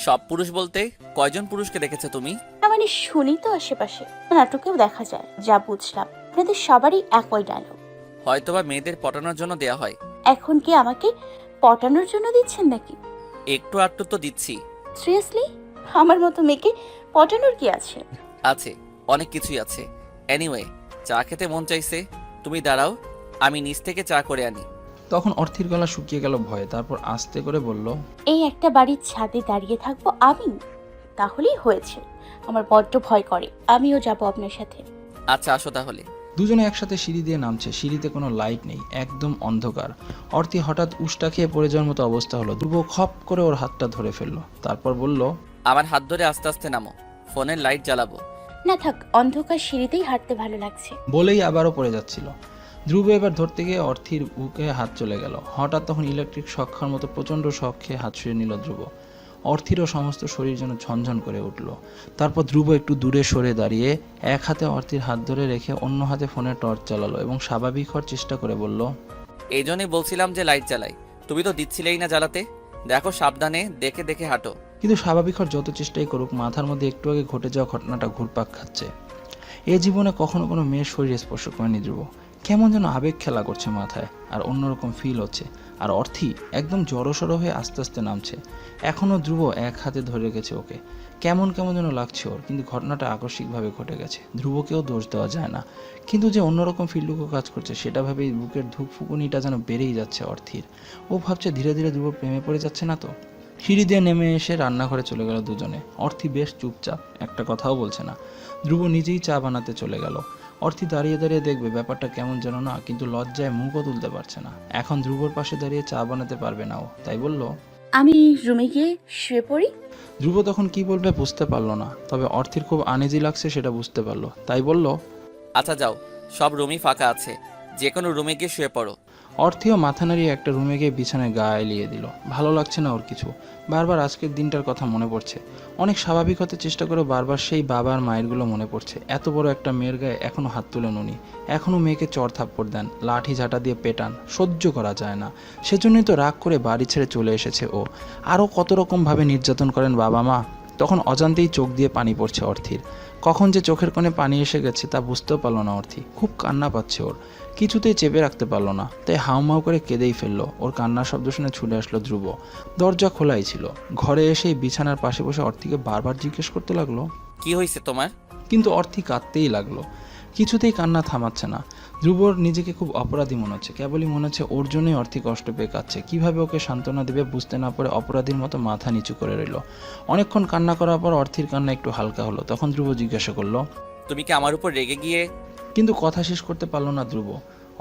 সব পুরুষ বলতে কয়জন পুরুষকে দেখেছো তুমি? না মানে শুনি তো আশেপাশে, নাটকেও দেখা যায়, যা বুঝলাম আপনাদের সবারই একই ডায়লগ। হয়তোবা মেয়েদের পটানোর জন্য দেয়া হয়। এখন কি আমাকে পটানোর জন্য দিচ্ছেন নাকি? একটু আধটু তো দিচ্ছি। সিরিয়াসলি? আমার মতো মেয়েকে পটানোর কি আছে? আছে, অনেক কিছুই আছে। এনিওয়ে, চা খেতে মন চাইছে, তুমি দাঁড়াও, আমি নিচ থেকে চা করে আনি। তখন অর্থির গলা শুকিয়ে গেল ভয়ে, তারপর আস্তে করে বলল, এই একটা বাড়ির ছাদে দাঁড়িয়ে থাকবো আমি? তাহলেই হয়েছে। আমার বড্ড ভয় করে, আমিও যাব আপনার সাথে। আচ্ছা, আসো তাহলে। দুজনে একসাথে সিঁড়ি দিয়ে নামছে। সিঁড়িতে কোনো লাইট নেই, একদম অন্ধকার। অর্থি হঠাৎ উষ্টা খেয়ে পড়ে যাওয়ার মতো অবস্থা হলো। ধ্রুব খপ করে ওর হাতটা ধরে ফেললো, তারপর বলল, আমার হাত ধরে আস্তে আস্তে নামো, ফোনের লাইট জ্বালাবো। না থাক, অন্ধকার সিঁড়িতেই হাঁটতে ভালো লাগছে। বলেই আবারও পড়ে যাচ্ছিল। ধ্রুব এবার ধরতে গিয়ে অর্থির বুকে হাত চলে গেল। হঠাৎ তখন ইলেকট্রিক শক খাওয়ার মতো প্রচণ্ড শক খেয়ে হাত সরিয়ে নিল ধ্রুব। অর্থিরও সমস্ত শরীর যেন ঝনঝন করে উঠল। তারপর ধ্রুব একটু দূরে সরে দাঁড়িয়ে এক হাতে অর্থির হাত ধরে রেখে অন্য হাতে ফোনে টর্চ চালালো এবং স্বাভাবিক হওয়ার চেষ্টা করে বলল, এই জন্যই বলছিলাম যে লাইট জ্বালাই, তুমি তো দিচ্ছিলেই না জ্বালাতে। দেখো, সাবধানে দেখে দেখে হাঁটো। কিন্তু স্বাভাবিক হওয়ার যত চেষ্টাই করুক, মাথার মধ্যে একটু আগে ঘটে যাওয়া ঘটনাটা ঘুরপাক খাচ্ছে। এ জীবনে কখনো কোনো মেয়ের শরীরে স্পর্শ করেনি ধ্রুব। কেমন যেন আবেগ খেলা করছে মাথায়, আর অন্যরকম ফিল হচ্ছে। আর অর্থি একদম জড়সড় হয়ে আস্তে আস্তে নামছে। এখনও ধ্রুব এক হাতে ধরে রেখেছে ওকে। কেমন কেমন যেন লাগছে ওর, কিন্তু ঘটনাটা আকস্মিকভাবে ঘটে গেছে, ধ্রুবকেও দোষ দেওয়া যায় না। কিন্তু যে অন্যরকম ফিল্ডুকো কাজ করছে সেটা ভেবেই বুকের ধুকফুকুনিটা যেন বেড়েই যাচ্ছে অর্থির। ও ভাবছে ধীরে ধীরে ধ্রুব প্রেমে পড়ে যাচ্ছে না তো। সিঁড়ি দিয়ে নেমে এসে রান্নাঘরে চলে গেল দুজনে। অর্থি বেশ চুপচাপ, একটা কথাও বলছে না। ধ্রুব নিজেই চা বানাতে চলে গেল। অর্থি দাঁড়িয়ে দাঁড়িয়ে দেখবে ব্যাপারটা কেমন যেন না, কিন্তু লজ্জায় মুখও তুলতে পারছে না। এখন ধ্রুবর পাশে দাঁড়িয়ে চা বানাতে পারবে না ও, তাই বলল, আমি রুমে গিয়ে শুয়ে পড়ি। ধ্রুব তখন কি বলবে বুঝতে পারলো না, তবে অর্থির খুব আনইজি লাগছে সেটা বুঝতে পারলো, তাই বলল, আচ্ছা যাও, সব রুমই ফাঁকা আছে, যে কোনো রুমে গিয়ে শুয়ে পড়ো। অর্থিও মাথা নাড়িয়ে একটা রুমে গিয়ে বিছানায় গা এলিয়ে দিল। ভালো লাগছে না ওর কিছু। বারবার আজকের দিনটার কথা মনে পড়ছে। অনেক স্বাভাবিক হতে চেষ্টা করে বারবার সেই বাবার মায়েরগুলো মনে পড়ছে। এত বড় একটা মেয়ের গায়ে এখনও হাত তুলে নুনি, এখনও মেয়েকে চড় থাপ্পড় দেন, লাঠি ঝাঁটা দিয়ে পেটান, সহ্য করা যায় না। সেজন্যই তো রাগ করে বাড়ি ছেড়ে চলে এসেছে ও। আরও কত রকমভাবে নির্যাতন করেন বাবা মা। তখন অজান্তেই চোখ দিয়ে পানি পড়ছে অর্থির। কখন যে চোখের কোণে পানি এসে গেছে তা বুঝতেও পারলো না অর্থি। খুব কান্না পাচ্ছে ওর, কিছুতেই চেপে রাখতে পারলো না, তাই হাউমাউ করে কেঁদেই ফেললো। ওর কান্নার শব্দ শুনে ছুটে আসলো ধ্রুব। দরজা খোলাই ছিল। ঘরে এসেই বিছানার পাশে বসে অর্থিকে বারবার জিজ্ঞেস করতে লাগলো, কি হয়েছে তোমার? কিন্তু অর্থি কাঁদতেই লাগলো। কিছুতেই কান্না থামাচ্ছে না। ধ্রুবর নিজেকে খুব অপরাধী মনে হচ্ছে। কেবলই মনে হচ্ছে ওর জন্যই অর্থি কষ্ট পেয়ে কাঁদছে। কীভাবে ওকে সান্ত্বনা দেবে বুঝতে না পারে অপরাধীর মতো মাথা নিচু করে রইল। অনেকক্ষণ কান্না করার পর অর্থির কান্না একটু হালকা হলো। তখন ধ্রুব জিজ্ঞাসা করলো, তুমি কি আমার উপর রেগে গিয়ে? কিন্তু কথা শেষ করতে পারলো না ধ্রুব।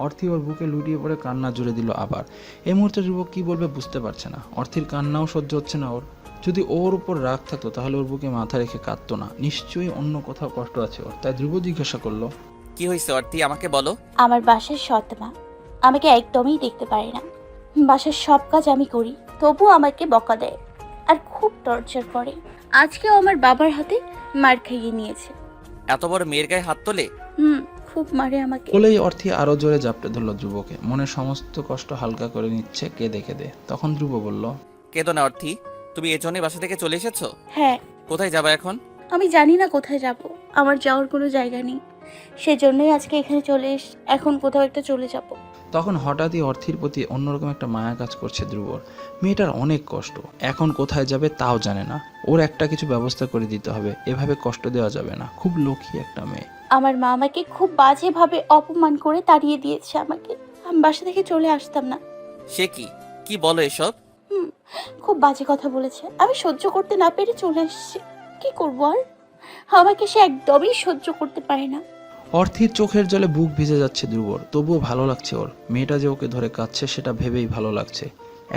অর্থি ওর বুকে লুটিয়ে পড়ে কান্না জুড়ে দিল আবার। এই মুহূর্তে ধ্রুব কী বলবে বুঝতে পারছে না। অর্থির কান্নাও সহ্য হচ্ছে না ওর। যদি ওর উপর রাগ থাকতো তাহলে ওর বুকে মাথা রেখে কাঁদতো না। নিশ্চয়ই অন্য কোথাও কষ্ট আছে ওর। তাই ধ্রুব জিজ্ঞাসা করলো, কি হয়েছে অর্থি, আমাকে বলো। আমার বাসার সৎমা আমাকে একদমই দেখতে পারে না। বাসার সব কাজ আমি করি, তবুও আমাকে বকা দেয় আর খুব টর্চার করে। আজকেও আমার বাবার হাতে মার খাইয়ে নিয়েছে। এত বড় মেয়ের গায়ে হাত তোলে? খুব মারে আমাকে। বলেই অর্থি আরো জোরে জাপটে ধরল ধ্রুবকে। মনের সমস্ত কষ্ট হালকা করে নিচ্ছে কেঁদে কেঁদে। তখন ধ্রুব বলল, কেঁদো না অর্থি, তুমি এজন্যই বাসা থেকে চলে এসেছো? হ্যাঁ, কোথায় যাবা এখন? আমি জানি না কোথায় যাব, আমার যাওয়ার কোনো জায়গা নেই, সেজন্যই আজকে এখানে চলে এখন কোথাও একটা চলে যাব। তখন হঠাৎই অর্থির প্রতি অন্যরকম একটা মায়া কাজ করছে ধ্রুবর। মেয়েটার অনেক কষ্ট, এখন কোথায় যাবে তাও জানে না। ওর একটা কিছু ব্যবস্থা করে দিতে হবে, এভাবে কষ্ট দেওয়া যাবে না। খুব লক্ষ্মী একটা মেয়ে। আমার মা আমাকে খুব বাজেভাবে অপমান করে তাড়িয়ে দিয়েছে আমাকে। আমি বাসা থেকে চলে আসতাম না। সে কি, কি বলো এসব? খুব বাজে কথা বলেছে, আমি সহ্য করতে না পেরে চলে এসেছি। কি করবো আর, আমাকে সে একদমই সহ্য করতে পারে না। অর্থির চোখের জলে বুক ভিজে যাচ্ছে ধ্রুবর, তবুও ভালো লাগছে ওর। মেয়েটা যে ওকে ধরে কাঁদছে সেটা ভেবেই ভালো লাগছে।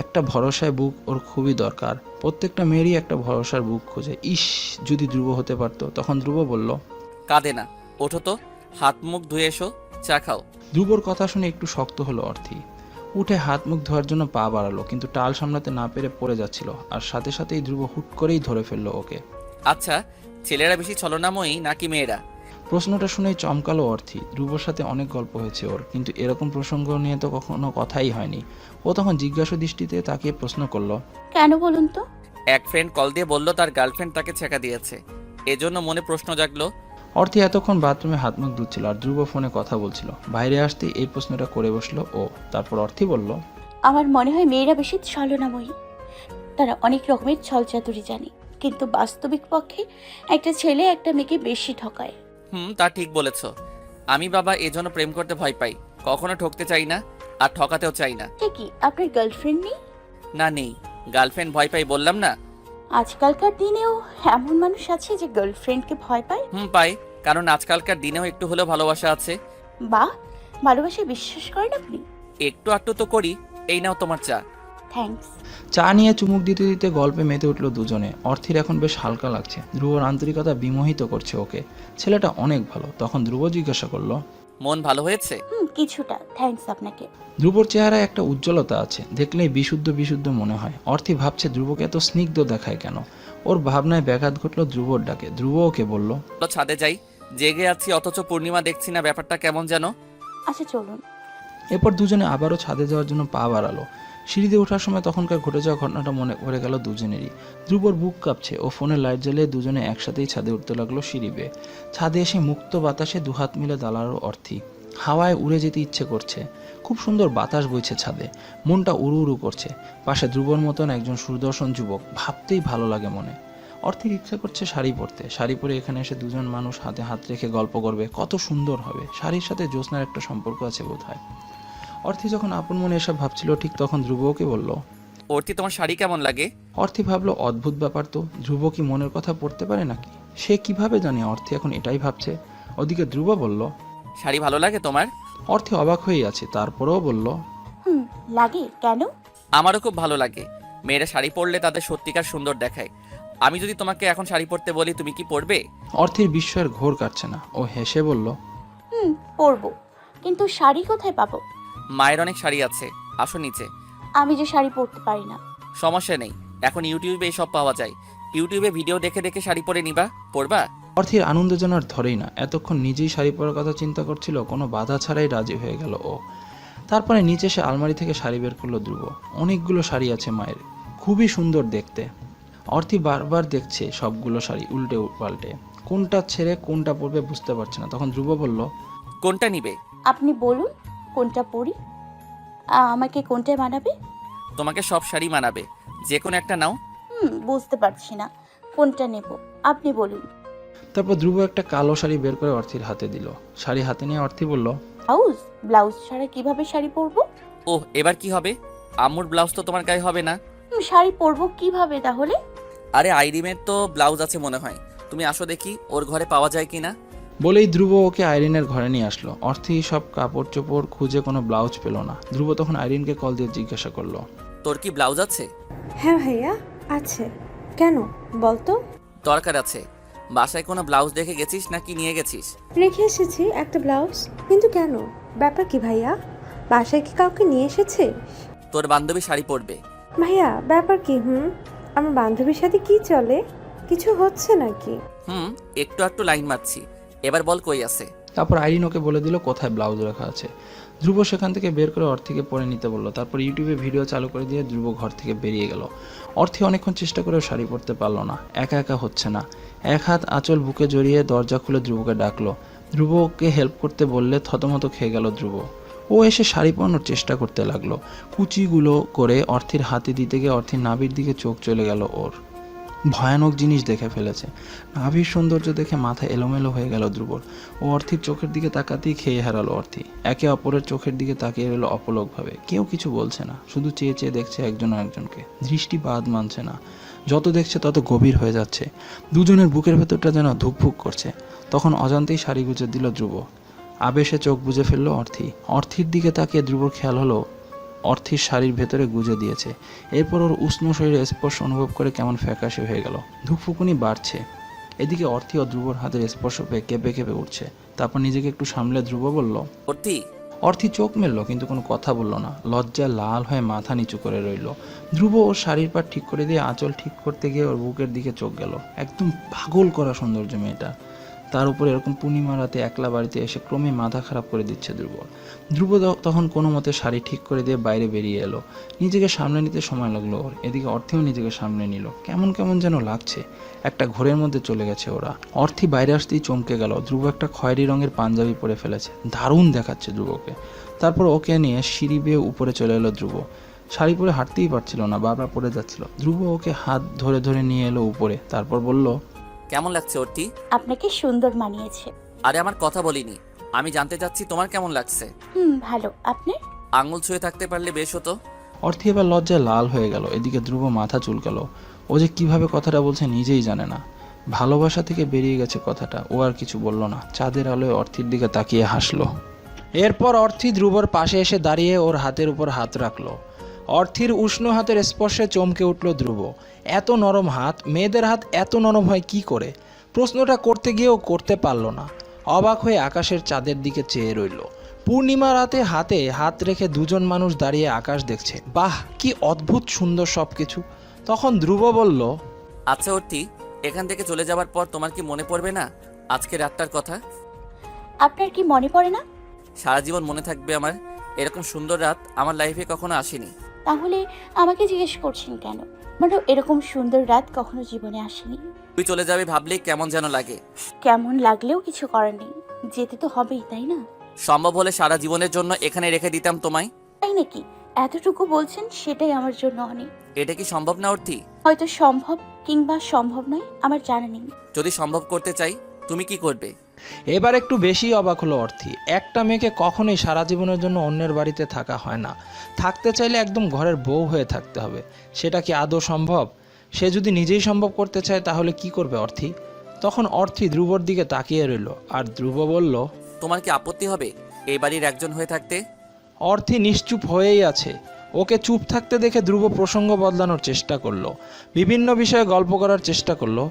একটা ভরসায় বুক ওর খুবই দরকার। প্রত্যেকটা মেয়েরই একটা ভরসার বুক খোঁজে। ইস, যদি ধ্রুব হতে পারতো। তখন ধ্রুব বলল, কাঁদে না, ওঠো তো, হাত মুখ ধুয়ে এসো, চা খাও। ধ্রুবর কথা শুনে একটু শক্ত হলো অর্থি। উঠে হাত মুখ ধোয়ার জন্য পা বাড়ালো, কিন্তু টাল সামলাতে না পেরে পড়ে যাচ্ছিল। আর সাথে সাথেই ধ্রুব হুট করেই ধরে ফেললো ওকে। আচ্ছা, ছেলেরা বেশি ছলনাময়ী নাকি মেয়েরা? প্রশ্নটা শুনেই চমকালো অর্থি। ধ্রুবর সাথে অনেক গল্প হয়েছে ওর, কিন্তু এরকম প্রসঙ্গ নিয়ে তো কখনো কথাই হয়নি। ও তখন জিজ্ঞাসা দৃষ্টিতে তাকিয়ে প্রশ্ন করলো, কেন বলুন তো? এক ফ্রেন্ড কল দিয়ে বলল তার গার্লফ্রেন্ড তাকে ছেঁকা দিয়েছে, এজন্য মনে প্রশ্ন জাগলো। অর্থি এতক্ষণ বাথরুমে হাত মুখ ধুচ্ছিল আর ধ্রুব ফোনে কথা বলছিল। বাইরে আসতেই এই প্রশ্নটা করে বসলো ও। তারপর অর্থি বলল, আমার মনে হয় মেয়েরা বেশি ছলনাময়ী। তারা অনেক রকমের ছলচাতুরি জানে, কিন্তু বাস্তবিক পক্ষে একটা ছেলে একটা মেয়েকে বেশি ঠকায়। তা ঠিক বলেছ। আমি বাবা এজন্য প্রেম করতে ভয় পাই, কখনো ঠকতে চাই না আর ঠকাতেও চাই না। সে কি, আপনার গার্লফ্রেন্ড নেই? না নেই, গার্লফ্রেন্ড ভয় পাই বললাম না। আজকালকার দিনেও এমন মানুষ আছে যে গার্লফ্রেন্ডকে ভয় পায়? পাই, কারণ আজকালকার দিনেও একটু হলেও ভালোবাসা আছে। বা ভালোবাসায় বিশ্বাস করেন আপনি? একটু আটটু তো করি। এই নাও তোমার চা। থ্যাঙ্কস। চা নিয়ে চুমুক দিতে দিতে গল্পে মেতে উঠল দুজনে। অর্থির এখন বেশ হালকা লাগছে। ধ্রুবর আন্তরিকতা বিমোহিত করছে ওকে। ছেলেটা অনেক ভালো। তখন ধ্রুব জিজ্ঞাসা করলো, মন ভালো হয়েছে? কিছুটা। থ্যাঙ্কস আপনাকে। ধ্রুবর চেহারায় একটা উজ্জ্বলতা আছে, দেখলেই বিশুদ্ধ বিশুদ্ধ মনে হয়। অর্থি ভাবছে ধ্রুবকে এত স্নিগ্ধ দেখায় কেন। ওর ভাবনায় ব্যাঘাত ঘটলো ধ্রুবর ডাকে। ধ্রুব ওকে বলল, চলো ছাদে যাই। জেগে আছি অথচ পূর্ণিমা দেখছি না, ব্যাপারটা কেমন যেন। আচ্ছা চলুন। এরপর দুজনে আবারও ছাদে যাওয়ার জন্য পা বাড়ালো। সিঁড়িতে ওঠার সময় তখনকার ঘটে যাওয়া ঘটনাটা মনে পড়ে গেল দুজনেরই। ধ্রুবর বুক কাঁপছে ও ফোনের লাইট জ্বালিয়ে দুজনে একসাথেই ছাদে উঠতে লাগলো সিঁড়ি বেয়ে। ছাদে এসে মুক্ত বাতাসে দুহাত মিলে দাঁড়ালো অর্থি। হাওয়ায় উড়ে যেতে ইচ্ছে করছে। খুব সুন্দর বাতাস বইছে ছাদে। মনটা উড়ু উড়ু করছে। পাশে ধ্রুবর মতন একজন সুদর্শন যুবক, ভাবতেই ভালো লাগে মনে। অর্থের ইচ্ছা করছে শাড়ি পরতে। শাড়ি পরে এখানে এসে দুজন মানুষ হাতে হাত রেখে গল্প করবে, কত সুন্দর হবে। শাড়ির সাথে জ্যোৎস্নার একটা সম্পর্ক আছে বোধহয়। অর্থি যখন আপন মনে এসব ভাবছিল ঠিক তখন ধ্রুব ওকে বলল, অর্থি তোমার শাড়ি কেমন লাগে? অর্থি ভাবলো অদ্ভুত ব্যাপার তো, ধ্রুব কি মনের কথা পড়তে পারে নাকি? সে কিভাবে জানে অর্থি এখন এটাই ভাবছে? ওদিকে ধ্রুব বলল, শাড়ি ভালো লাগে তোমার? অর্থি অবাক হয়েই আছে, তারপরেও বলল, লাগে কেন? আমারও খুব ভালো লাগে। মেয়েরা শাড়ি পরলে তাদের সত্যিকার সুন্দর দেখায়। আমি যদি তোমাকে এখন শাড়ি পরতে বলি, তুমি কি পরবে? অর্থির বিস্ময়ের ঘোর কাটছে না। ও হেসে বলল, পরবো, কিন্তু শাড়ি কোথায় পাবো? মায়ের অনেক শাড়ি আছে, আসো নিচে। আমি যে শাড়ি পরতে পারি না। সমস্যা নেই, এখন ইউটিউবে সব পাওয়া যায়। ইউটিউবে ভিডিও দেখে দেখে শাড়ি পরে নিবা, পরবা? অর্থির আনন্দ যেন আর ধরেই না। এতক্ষণ নিজেই শাড়ি পরার কথা চিন্তা করছিল, কোনো বাধা ছাড়াই রাজি হয়ে গেল ও। তারপরে নিচে এসে আলমারি থেকে শাড়ি বের করলো ধ্রুব। অনেকগুলো শাড়ি আছে মায়ের, খুবই সুন্দর দেখতে। অর্থি বারবার দেখছে সবগুলো শাড়ি উল্টে পাল্টে, কোনটা ছেড়ে কোনটা পরবে বুঝতে পারছে না। তখন ধ্রুব বলল, কোনটা নিবে? আপনি বলুন কোনটা পরি, আমাকে কোনটায় মানাবে? তোমাকে সব শাড়ি মানাবে, যে কোনো একটা নাও। বুঝতে পারছি না কোনটা নেব, আপনি বলুন। তারপর ধ্রুব একটা কালো শাড়ি বের করে অর্থির হাতে দিল। শাড়ি হাতে নিয়ে অর্থি বলল, ব্লাউজ ছাড়া কিভাবে শাড়ি পরবো? ওহ, এবার কি হবে? আম্মুর ব্লাউজ তো তোমার গায়ে হবে না। শাড়ি পরবো কিভাবে তাহলে? আরে আইরিমের তো ব্লাউজ আছে মনে হয়, তুমি আসো দেখি ওর ঘরে পাওয়া যায় কিনা। বলেই ধ্রুব ওকে আইরিনের ঘরে নিয়ে আসলো। অর্থি সব কাপড় চোপড় খুঁজে কোনো ব্লাউজ পেল না। ধ্রুব তখন আইরিনকে কল দিয়ে জিজ্ঞাসা করলো, তোর কি ব্লাউজ আছে? হ্যাঁ ভাইয়া আছে। কেন বলতো? দরকার আছে। বাসায় কোনো ব্লাউজ দেখে গেছিস নাকি নিয়ে গেছিস? রেখে এসেছি একটা ব্লাউজ। কিন্তু কেন, ব্যাপার কি ভাইয়া? বাসায় কি কাউকে নিয়ে এসেছে? তোর বান্ধবী শাড়ি পরবে। ভাইয়া ব্যাপার কি? আমার বান্ধবীর সাথে কি চলে? কিছু হচ্ছে নাকি? একটু একটু লাইন মারছি। এবার বল কই আছে। তারপর আইরিন ওকে বলে দিল কোথায় ব্লাউজ রাখা আছে। ধ্রুব সেখান থেকে বের করে অর্থিকে পরে নিতে বললো। তারপর ইউটিউবে ভিডিও চালু করে দিয়ে ধ্রুব ঘর থেকে বেরিয়ে গেল। অর্থি অনেকক্ষণ চেষ্টা করেও শাড়ি পরতে পারলো না, একা একা হচ্ছে না। এক হাত আঁচল বুকে জড়িয়ে দরজা খুলে ধ্রুবকে ডাকলো। ধ্রুবকে হেল্প করতে বললে থতমত খেয়ে গেল ধ্রুব। ও এসে শাড়ি পরানোর চেষ্টা করতে লাগলো। কুচিগুলো করে অর্থির হাতে দিতে গিয়ে অর্থির নাভির দিকে চোখ চলে গেল ওর। ভয়ানক জিনিস দেখে ফেলেছে। নাভির সৌন্দর্য দেখে মাথা এলোমেলো হয়ে গেল ধ্রুবর। ও অর্থির চোখের দিকে তাকাতেই খেয়ে হারালো অর্থি। একে অপরের চোখের দিকে তাকিয়ে রইল অপলকভাবে। কেউ কিছু বলছে না, শুধু চেয়ে চেয়ে দেখছে একজন আরেকজনকে। দৃষ্টি বাদ মানছে না। যত দেখছে তত গভীর হয়ে যাচ্ছে। দুজনের বুকের ভেতরটা যেন ধুকফুক করছে। তখন অজান্তেই শাড়ি গুজে দিল ধ্রুব। আবেশে চোখ বুজে ফেলল অর্থি। অর্থির দিকে তাকিয়ে ধ্রুবর খেয়াল হলো অর্থির শাড়ির ভেতরে গুজে দিয়েছে। এরপর ওর উষ্ণ শরীরে স্পর্শ অনুভব করে কেমন ফ্যাকাশে হয়ে গেল। ধুকফুকুনি বাড়ছে। এদিকে অর্থি ও ধ্রুবর হাতের স্পর্শ পেয়ে কেঁপে কেঁপে উঠছে। তারপর নিজেকে একটু সামলে ধ্রুব বলল, অর্থি চোখ মেলল কিন্তু কোনো কথা বলল না। লজ্জায় লাল হয়ে মাথা নিচু করে রইল। ধ্রুব ওর শাড়ির পাট ঠিক করে দিয়ে আঁচল ঠিক করতে গিয়ে ওর বুকের দিকে চোখ গেল। একদম পাগল করা সৌন্দর্য মেয়েটা। তার উপরে এরকম পূর্ণিমা রাতে একলা বাড়িতে এসে ক্রমে মাথা খারাপ করে দিচ্ছে ধ্রুব। ধ্রুব তখন কোনো মতে শাড়ি ঠিক করে দিয়ে বাইরে বেরিয়ে এলো। নিজেকে সামনে নিতে সময় লাগলো ওর। এদিকে অর্থিও নিজেকে সামনে নিল। কেমন কেমন যেন লাগছে, একটা ঘোরের মধ্যে চলে গেছে ওরা। অর্থি বাইরে আসতেই চমকে গেল। ধ্রুব একটা খয়েরি রঙের পাঞ্জাবি পরে ফেলেছে, দারুণ দেখাচ্ছে ধ্রুবকে। তারপর ওকে নিয়ে সিঁড়ি বেয়ে উপরে চলে এলো ধ্রুব। শাড়ি পরে হাঁটতেই পারছিল না, বারবার পড়ে যাচ্ছিল। ধ্রুব ওকে হাত ধরে ধরে নিয়ে এলো উপরে, তারপর বলল, কেমন লাগছে অর্থি? আপনাকে সুন্দর মানিয়েছে। আরে আমার কথা বলিনি, আমি জানতে চাচ্ছি তোমার কেমন লাগছে। ভালো। আপনার? আঙুল ছুঁয়ে থাকতে পারলে বেশ হতো। অর্থি এবার লজ্জায় লাল হয়ে গেল। এদিকে ধ্রুব মাথা চুলকালো। ও যে কিভাবে কথাটা বলছে নিজেই জানে না। ভালোবাসা থেকে বেরিয়ে গেছে কথাটা। ও আর কিছু বলল না, চাঁদের আলোয় অর্থির দিকে তাকিয়ে হাসলো। এরপর অর্থি ধ্রুবর পাশে এসে দাঁড়িয়ে ওর হাতের উপর হাত রাখলো। অর্থির উষ্ণ হাতের স্পর্শে চমকে উঠল ধ্রুব। এত নরম হাত, মেয়েদের হাত এত নরম হয় কি করে? প্রশ্নটা করতে গিয়েও করতে পারল না। অবাক হয়ে আকাশের চাঁদের দিকে চেয়ে রইল। পূর্ণিমা রাতে হাতে হাত রেখে দুজন মানুষ দাঁড়িয়ে আকাশ দেখছে। বাহ, কি অদ্ভুত সুন্দর সব কিছু। তখন ধ্রুব বলল, আচ্ছা অর্থি, এখান থেকে চলে যাওয়ার পর তোমার কি মনে পড়বে না আজকে রাতটার কথা? আপনার কি মনে পড়ে না? সারা জীবন মনে থাকবে আমার। এরকম সুন্দর রাত আমার লাইফে কখনো আসেনি। তাহলে আমাকে জিজ্ঞেস করছেন কেন? মানে এরকম সুন্দর রাত কখনো জীবনে আসেনি। তুই চলে যাবে ভাবলেই কেমন যেন লাগে। কেমন লাগলেও কিছু করার নেই, যেতে তো হবেই, তাই না? সম্ভব হলে সারা জীবনের জন্য এখানে রেখে দিতাম তোমায়। তাই নাকি? এতটুকু বলছেন, সেটাই আমার জন্য অনেক। এটা কি সম্ভব না অর্থি? হয়তো সম্ভব কিংবা সম্ভব নয়, আমার জানা নেই। যদি সম্ভব করতে চাই, তুমি কি করবে? এবার একটু বেশি অবাক হলো অর্থি। একটা মেয়েকে কখনোই সারা জীবনের জন্য অন্যের বাড়িতে থাকা হয় না। থাকতে চাইলে একদম ঘরের বউ হয়ে থাকতে হবে। সেটা কি আদৌ সম্ভব? সে যদি নিজেই সম্ভব করতে চায় তাহলে কি করবে অর্থি? তখন অর্থি ধ্রুবর দিকে তাকিয়ে রইল। আর ধ্রুব বলল, তোমার কি আপত্তি হবে এই বাড়ির একজন হয়ে থাকতে? অর্থি নিশ্চুপ হয়েই আছে। ওকে চুপ থাকতে দেখে ধ্রুব প্রসঙ্গ বদলানোর চেষ্টা করলো, বিভিন্ন বিষয়ে গল্প করার চেষ্টা করলো।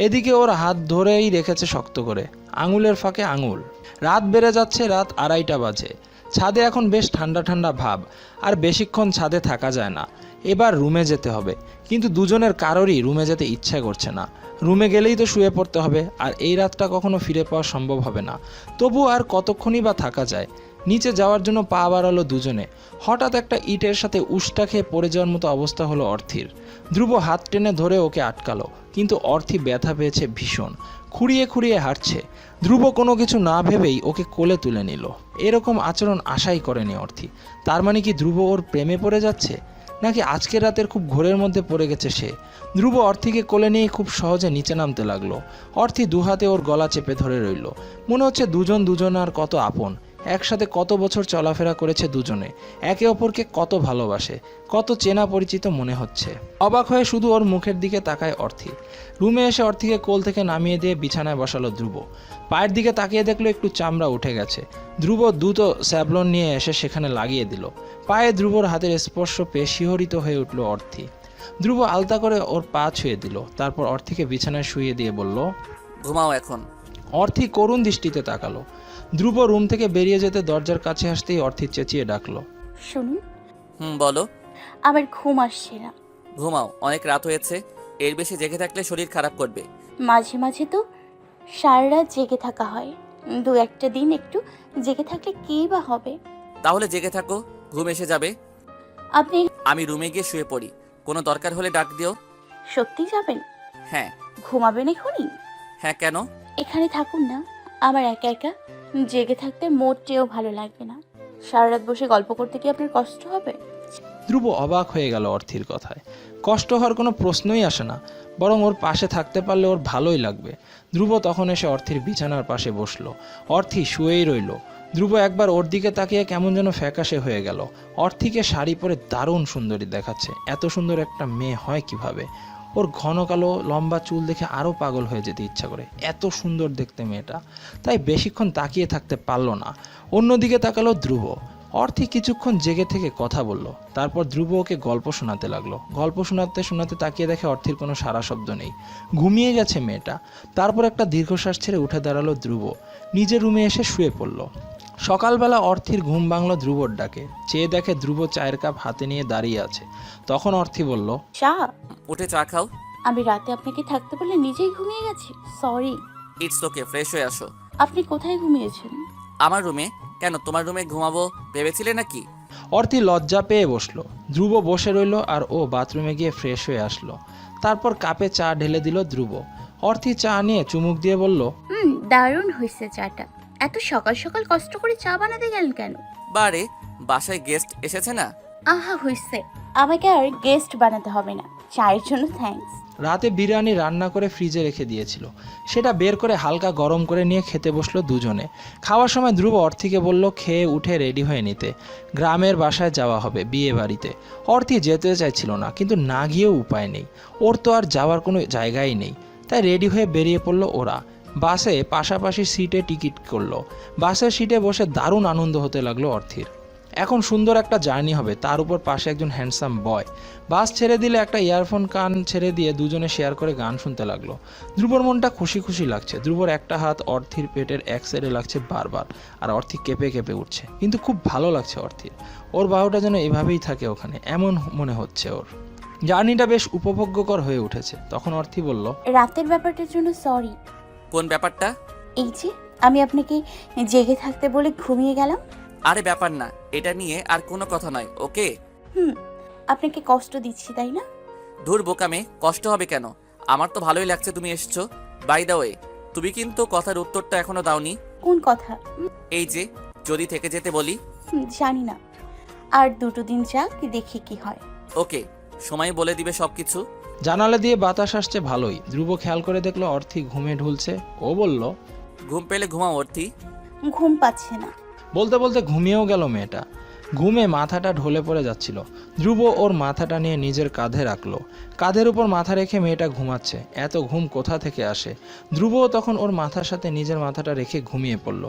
এদিকে ওর হাত ধরেই রেখেছে শক্ত করে, আঙুলের ফাঁকে আঙুল। রাত বেড়ে যাচ্ছে, রাত 2:30 বাজে। ছাদে এখন বেশ ঠান্ডা ঠান্ডা ভাব। আর বেশিক্ষণ ছাদে থাকা যায় না। এবার রুমে যেতে হবে। কিন্তু দুজনের কারোরই রুমে যেতে ইচ্ছা করছে না। রুমে গেলেই তো শুয়ে পড়তে হবে, আর এই রাতটা কখনো ফিরে পাওয়া সম্ভব হবে না। তবু আর কতক্ষণই বা থাকা যায়? নিচে যাওয়ার জন্য পা বাড়ালো দুজনে। হঠাৎ একটা ইটের সাথে উষ্টা খেয়ে পড়ে যাওয়ার মতো অবস্থা হলো অর্থির। ধ্রুব হাত টেনে ধরে ওকে আটকালো, কিন্তু অর্থি ব্যথা পেয়েছে ভীষণ। খুঁড়িয়ে খুঁড়িয়ে হাঁটছে। ধ্রুব কোনো কিছু না ভেবেই ওকে কোলে তুলে নিল। এরকম আচরণ আশাই করেনি অর্থি। তার মানে কি ধ্রুব ওর প্রেমে পড়ে যাচ্ছে? নাকি আজকের রাতের খুব ঘোরের মধ্যে পড়ে গেছে সে? ধ্রুব অর্থিকে কোলে নিয়ে খুব সহজে নিচে নামতে লাগলো। অর্থি দুহাতে ওর গলা চেপে ধরে রইল। মনে হচ্ছে দুজন আর কত আপন। একসাথে কত বছর চলাফেরা করেছে দুজনে, একে অপরকে কত ভালোবাসে, কত চেনা পরিচিত মনে হচ্ছে। অবাক হয়ে শুধু ওর মুখের দিকে তাকায় অর্থি। রুমে এসে অর্থিকে কোল থেকে নামিয়ে দিয়ে বিছানায় বসালো ধ্রুব। পায়ের দিকে তাকিয়ে দেখলো একটু চামড়া উঠে গেছে। ধ্রুব দ্রুত স্যাভলন নিয়ে এসে সেখানে লাগিয়ে দিল। পায়ে ধ্রুবর হাতের স্পর্শ পেয়ে শিহরিত হয়ে উঠল অর্থি। ধ্রুব আলতা করে ওর পা ছুঁয়ে দিল। তারপর অর্থিকে বিছানায় শুইয়ে দিয়ে বলল, ঘুমাও এখন। অর্থি করুণ দৃষ্টিতে তাকালো। ধ্রুব রুম থেকে বেরিয়ে যেতে দরজার কাছে আসতেই অর্থি চেঁচিয়ে ডাকলো, শুনুন। বলো। আমার ঘুম আসছে না। ঘুমাও, অনেক রাত হয়েছে। এর বেশি জেগে থাকলে শরীর খারাপ করবে। মাঝে মাঝে তো সারা রাত জেগে থাকা হয়, 2-1টা দিন একটু জেগে থাকলে কী বা হবে? তাহলে জেগে থাকো, ঘুম এসে যাবে। আপনি আমি রুমে গিয়ে শুয়ে পড়ি, কোনো দরকার হলে ডাক দিও। সত্যি যাবেন? হ্যাঁ। ঘুমাবেন এখনই? হ্যাঁ, কেন? এখানে থাকুন না। আমার একা একা জেগে থাকতে মোটেও ভালো লাগবে না। সারা রাত বসে গল্প করতে কি আপনার কষ্ট হবে? ধ্রুব অবাক হয়ে গেল অর্থির কথায়। কষ্ট হওয়ার কোনো প্রশ্নই আসে না, বরং ওর পাশে থাকতে পারলে ওর ভালোই লাগবে। ধ্রুব তখন এসে অর্থির বিছানার পাশে বসলো। অর্থি শুয়েই রইল। ধ্রুব একবার ওর দিকে তাকিয়ে কেমন যেন ফ্যাকাশে হয়ে গেল। অর্থিকে শাড়ি পরে দারুণ সুন্দরী দেখাচ্ছে। এত সুন্দর একটা মেয়ে হয় কিভাবে? ওর ঘন কালো লম্বা চুল দেখে আরও পাগল হয়ে যেতে ইচ্ছা করে। এত সুন্দর দেখতে মেয়েটা। তাই বেশিক্ষণ তাকিয়ে থাকতে পারল না। অন্যদিকে তাকালো ধ্রুব। অর্থি কিছুক্ষণ জেগে থেকে কথা বলল। তারপর ধ্রুব ওকে গল্প শোনাতে লাগলো। গল্প শোনাতে শোনাতে তাকিয়ে দেখে অর্থির কোনো সারা শব্দ নেই। ঘুমিয়ে গেছে মেয়েটা। তারপর একটা দীর্ঘশ্বাস ছেড়ে উঠে দাঁড়ালো ধ্রুব। নিজের রুমে এসে শুয়ে পড়ল। সকালবেলা অর্থির ঘুম ভাঙল ধ্রুবর ডাকে। চেয়ে দেখে ধ্রুব চায়ের কাপ হাতে নিয়ে দাঁড়িয়ে আছে। তখন অর্থি বলল, চা? উঠে চা খাও। আমি রাতে আপনাকে থাকতে বলে নিজেই ঘুমিয়ে গেছি, সরি। ইটস ওকে, ফ্রেশ হয়ে আসো। আপনি কোথায় ঘুমিয়েছেন? আমার রুমে? কেন, তোমার রুমে ঘুমাবো ভেবেছিলে নাকি? অর্থি লজ্জা পেয়ে বসলো। ধ্রুব বসে রইল আর ও বাথরুমে গিয়ে ফ্রেশ হয়ে আসলো। তারপর কাপে চা ঢেলে দিল ধ্রুব। অর্থি চা নিয়ে চুমুক দিয়ে বলল, দারুণ হয়েছে চাটা। এত সকাল সকাল কষ্ট করে চা বানাতে গেলেন কেন? বারে, বাসায় গেস্ট এসেছে না। আহা হয়েছে, আমাকে আর গেস্ট বানাতে হবে না। চায়ের জন্য থ্যাঙ্কস। রাতে বিরিয়ানি রান্না করে ফ্রিজে রেখে দিয়েছিল, সেটা বের করে হালকা গরম করে নিয়ে খেতে বসলো দুজনে। খাওয়ার সময় ধ্রুব অর্থিকে বলল খেয়ে উঠে রেডি হয়ে নিতে, গ্রামের বাসায় যাওয়া হবে বিয়ে বাড়িতে। অর্থি যেতে চাইছিল না, কিন্তু না গিয়েও উপায় নেই, ওর তো আর যাওয়ার কোনো জায়গাই নেই। তাই রেডি হয়ে বেরিয়ে পড়লো ওরা। বাসে পাশাপাশি সিটে টিকিট করলো। বাসের সিটে বসে দারুণ আনন্দ হতে লাগলো অর্থির। এখন সুন্দর একটা জার্নি হবে, তার উপর পাশে একজন হ্যান্ডসাম বয়। বাস ছেড়ে দিলে একটা ইয়ারফোন কান ছেড়ে দিয়ে দুজনে শেয়ার করে গান শুনতে লাগলো। ধ্রুবর মনটা খুশি খুশি লাগছে। ধ্রুবর একটা হাত অর্থির পেটের এক সাইডে লাগছে বারবার, আর অর্থি কেঁপে কেঁপে উঠছে, কিন্তু খুব ভালো লাগছে অর্থির। ওর বাহুটা যেন এভাবেই থাকে ওখানে, এমন মনে হচ্ছে ওর। জার্নিটা বেশ উপভোগ্যকর হয়ে উঠেছে। তখন অর্থি বলল, রাতের ব্যাপারটার জন্য সরি। কোন ব্যাপারটা? এই যে আমি আপনাকে জেগে থাকতে বলে ঘুমিয়ে গেলাম। আরে ব্যাপার না, এটা নিয়ে আর কোনো কথা নয়, ওকে? আপনাকে কষ্ট দিচ্ছি তাই না? ধুর বোকামে, কষ্ট হবে কেন? আমার তো ভালোই লাগছে তুমি এসছো। বাই দ্য ওয়ে, তুমি কিন্তু কথার উত্তরটা এখনো দাওনি। কোন কথা? এই যে, যদি থেকে যেতে বলি। জানি না, আর দুটো দিন যাক, দেখি কি হয়। ওকে, সময় বলে দিবে সবকিছু। জানালা দিয়ে বাতাস আসছে ভালোই। ধ্রুব খেয়াল করে দেখলো অর্থি ঘুমে ঢুলছে। ও বলল, ঘুম পেলে ঘুমাও অর্থি। ঘুম পাচ্ছে না। বলতে বলতে ঘুমিয়েও গেল মেয়েটা। ঘুমে মাথাটা ঢলে পড়ে যাচ্ছিল। ধ্রুব ওর মাথাটা নিয়ে নিজের কাঁধে রাখলো। কাঁধের উপর মাথা রেখে মেয়েটা ঘুমাচ্ছে। এত ঘুম কোথা থেকে আসে? ধ্রুবও তখন ওর মাথার সাথে নিজের মাথাটা রেখে ঘুমিয়ে পড়ল।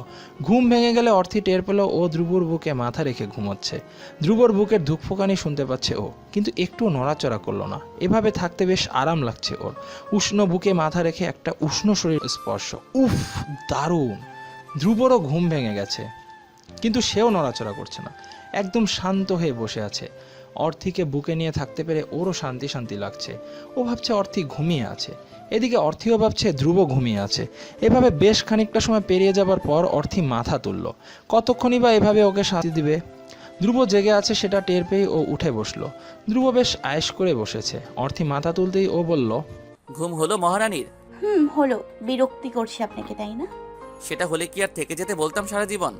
ঘুম ভেঙে গেলে অর্থি টের পেল ও ধ্রুবর বুকে মাথা রেখে ঘুমোচ্ছে। ধ্রুবর বুকের ধুকফোকানি শুনতে পাচ্ছে ও, কিন্তু একটুও নড়াচড়া করলো না। এভাবে থাকতে বেশ আরাম লাগছে ওর। উষ্ণ বুকে মাথা রেখে একটা উষ্ণ শরীর স্পর্শ, উফ দারুণ। ধ্রুবরও ঘুম ভেঙে গেছে, কিন্তু সেও নড়াচড়া করছে না, একদম শান্ত হয়ে বসে আছে। অর্থিকে বুকে নিয়ে থাকতে পেরে ওরও শান্তি শান্তি লাগছে। ও ভাবছে অর্থি ঘুমিয়ে আছে, এদিকে অর্থিও ভাবছে ধ্রুব ঘুমিয়ে আছে। এভাবে বেশ খানিকটা সময় পেরিয়ে যাবার পর অর্থি মাথা তুলল। কতক্ষণই বা এভাবে ওকে শান্তি দিবে? ধ্রুব জেগে আছে সেটা টের পেয়ে ও উঠে বসলো। ধ্রুব বেশ আয়েশ করে বসেছে। অর্থি মাথা তুলতেই ও বলল, ঘুম হলো মহারানীর? হলো। বিরক্তি করছে আপনাকে তাই না? সেটা হলে কি আর থেকে যেতে বলতাম সারা জীবন?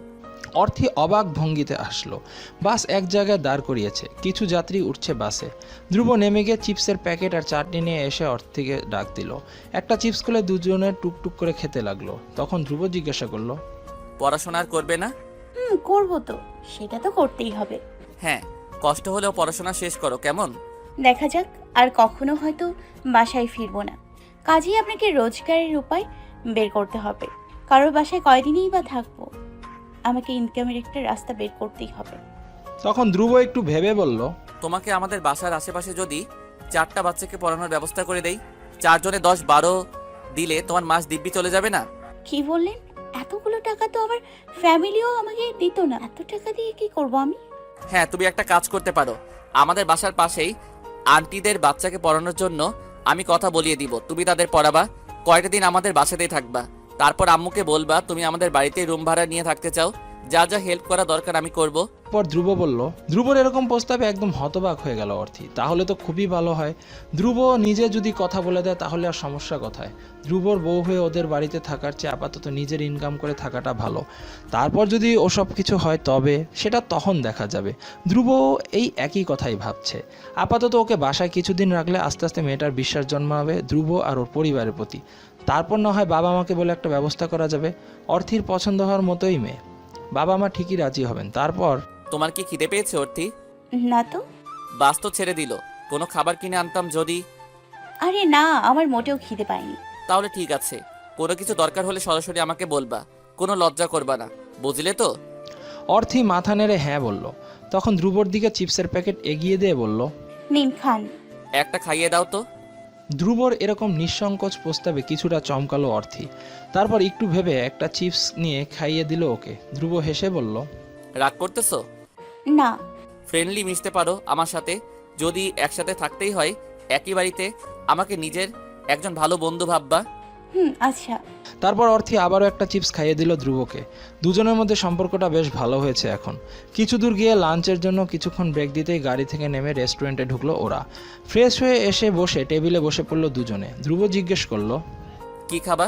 অর্থি অবাক ভঙ্গিতে আসলো। বাস এক জায়গায় দাঁড় করিয়েছে, কিছু যাত্রী উঠছে বাসে। ধ্রুব নেমে গিয়ে চিপসের প্যাকেট আর চাটনি নিয়ে এসে অর্থিকে ডাক দিল। একটা চিপস খুলে দুজনে টুকটুক করে খেতে লাগলো। তখন ধ্রুব জিজ্ঞাসা করলো, পড়াশোনা আর করবে না? করবো তো, সেটা তো করতেই হবে। হ্যাঁ, কষ্ট হলেও পড়াশোনা শেষ করো, কেমন? দেখা যাক, আর কখনো হয়তো বাসায় ফিরবো না। কাজেই আপনাকে রোজগারের উপায় বের করতে হবে। কারোর বাসায় কয়দিনই বা থাকবো? আমাকে ইনকামের একটা রাস্তা বের করতেই হবে। তখন ধ্রুব একটু ভেবে বলল, তোমাকে আমাদের বাসার আশেপাশে যদি 4টা বাচ্চাকে পড়ানোর ব্যবস্থা করে দেই, 4 জনে 10-12 দিলে তোমার মাস দিব্যি চলে যাবে না? কি বললেন? এতগুলো টাকা তো আমার ফ্যামিলিও আমাকে দিত না। এত টাকা দিয়ে কি করব আমি? হ্যাঁ, তুমি একটা কাজ করতে পারো। আমাদের বাসার পাশেই আন্টিদের বাচ্চাকে পড়ানোর জন্য আমি কথা বলিয়ে দিব, তুমি তাদের পড়াবা। কয়টা দিন আমাদের বাসাতেই থাকবা, তারপর আম্মুকে বলবা তুমি আমাদের বাড়িতে রুম ভাড়া নিয়ে থাকতে চাও। যা যা হেল্প করা দরকার আমি করব। পর ধ্রুব বলল। ধ্রুবর এরকম প্রস্তাবে একদম হতবাক হয়ে গেল অর্থি। তাহলে তো খুবই ভালো হয়। ধ্রুব নিজে যদি কথা বলে দেয় তাহলে আর সমস্যা কোথায়? ধ্রুবর বউ হয়ে ওদের বাড়িতে থাকার চেয়ে আপাতত নিজের ইনকাম করে থাকাটা ভালো। তারপর যদি ওসব কিছু হয় তবে সেটা তখন দেখা যাবে। ধ্রুব এই একই কথাই ভাবছে। আপাতত ওকে বাসায় কিছুদিন রাখলে আস্তে আস্তে মেয়েটার বিশ্বাস জন্মাবে ধ্রুব আর ওর পরিবারের প্রতি। তারপর না হয় বাবা মাকে বলে একটা ব্যবস্থা করা যাবে। অর্থির পছন্দ হওয়ার মতোই মেয়ে, বাবা মা ঠিকই রাজি হবেন। তারপর তোমার কি খিদে পেয়েছে অর্থি? না তো। বাস তো ছেড়ে দিল, কোনো খাবার কিনে আনতাম যদি। আরে না, আমার মোটেও খিদে পায়নি। তাহলে ঠিক আছে, কোনো কিছু দরকার হলে সরাসরি আমাকে বলবা, কোনো লজ্জা করবা না, বুঝলে তো? অর্থি মাথা নেড়ে হ্যাঁ বলল। তখন ধ্রুবর দিকে চিপসের প্যাকেট এগিয়ে দিয়ে বলল, নিন খান। একটা খাইয়ে দাও তো। ধ্রুবর এরকম নিঃসংকোচ প্রস্তাবে কিছুটা চমকালো অর্থি। তারপর একটু ভেবে একটা চিপস নিয়ে খাইয়ে দিল ওকে। ধ্রুব হেসে বলল, রাগ করতেছো? না। ফ্রেন্ডলি মিশতে পারো আমার সাথে। যদি একসাথে থাকতেই হয় একই বাড়িতে, আমাকে নিজের একজন ভালো বন্ধু ভাববা। আচ্ছা। তারপর অর্থী আবারও একটা চিপস খাইয়ে দিল ধ্রুবকে। দুজনের মধ্যে সম্পর্কটা বেশ ভালো হয়েছে এখন। কিছু দূর গিয়ে লাঞ্চের জন্য কিছুক্ষণ ব্রেক দিতেই গাড়ি থেকে নেমে রেস্টুরেন্টে ঢুকলো ওরা। ফ্রেশ হয়ে এসে বসে টেবিলে বসে পড়লো দুজনে। ধ্রুব জিজ্ঞেস করলো, কি খাবা?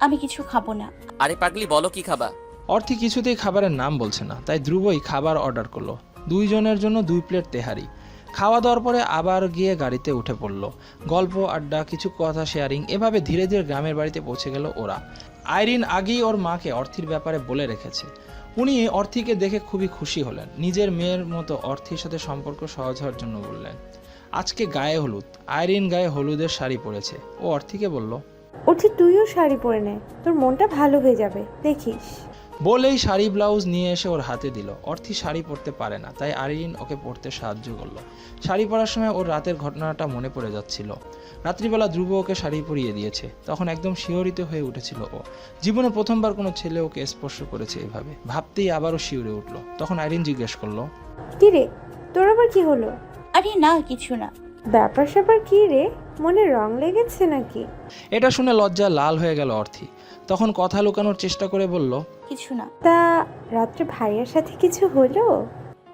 আমি কিছু খাবো না। আরে পাগলি, বলো কি খাবা? অর্থী কিছুতেই খাবারের নাম বলছে না, তাই ধ্রুবই খাবার অর্ডার করলো। দুইজনের জন্য 2 প্লেট তেহারি। খাওয়া দাওয়ার পরে আবার গিয়ে গাড়িতে উঠে পড়লো। গল্প আড্ডা, কিছু কথা শেয়ারিং, এভাবে ধীরে ধীরে গ্রামের বাড়িতে পৌঁছে গেল ওরা। আইরিন আগেই ওর মাকে অর্থির ব্যাপারে বলে রেখেছে। উনি অর্থিকে দেখে খুবই খুশি হলেন। নিজের মেয়ের মতো অর্থির সাথে সম্পর্ক সহজ হওয়ার জন্য বললেন। আজকে গায়ে হলুদ। আইরিন গায়ে হলুদের শাড়ি পরেছে। ও অর্থিকে বলল, উঠি তুইও শাড়ি পরে নে, তোর মনটা ভালো হয়ে যাবে, দেখিস। বলেই শাড়ি ব্লাউজ নিয়ে এসে ওর হাতে দিল। অর্থি শাড়ি পরতে পারে না, তাই আইরিন ওকে পরতে সাহায্য করলো। শাড়ি পরার সময় ওর রাতের ঘটনাটা মনে পড়ে যাচ্ছিল। রাত্রিবেলা ধ্রুব ওকে শাড়ি পরিয়ে দিয়েছে, তখন একদম শিহরিত হয়ে উঠেছিল ও। জীবনে প্রথমবার কোনো ছেলে ওকে স্পর্শ করেছে এভাবে, ভাবতেই আবারও শিউরে উঠলো। তখন আইরিন জিজ্ঞেস করলো, কি রে, তোর আবার কি হলো? আরে না, কিছু না। ব্যাপার স্যাপার কি রে, মনে রং লেগেছে নাকি? এটা শুনে লজ্জায় লাল হয়ে গেল অর্থি। তখন কথা লুকানোর চেষ্টা করে বলল, কিছু না। তা রাত্রে ভাইয়ার সাথে কিছু হলো?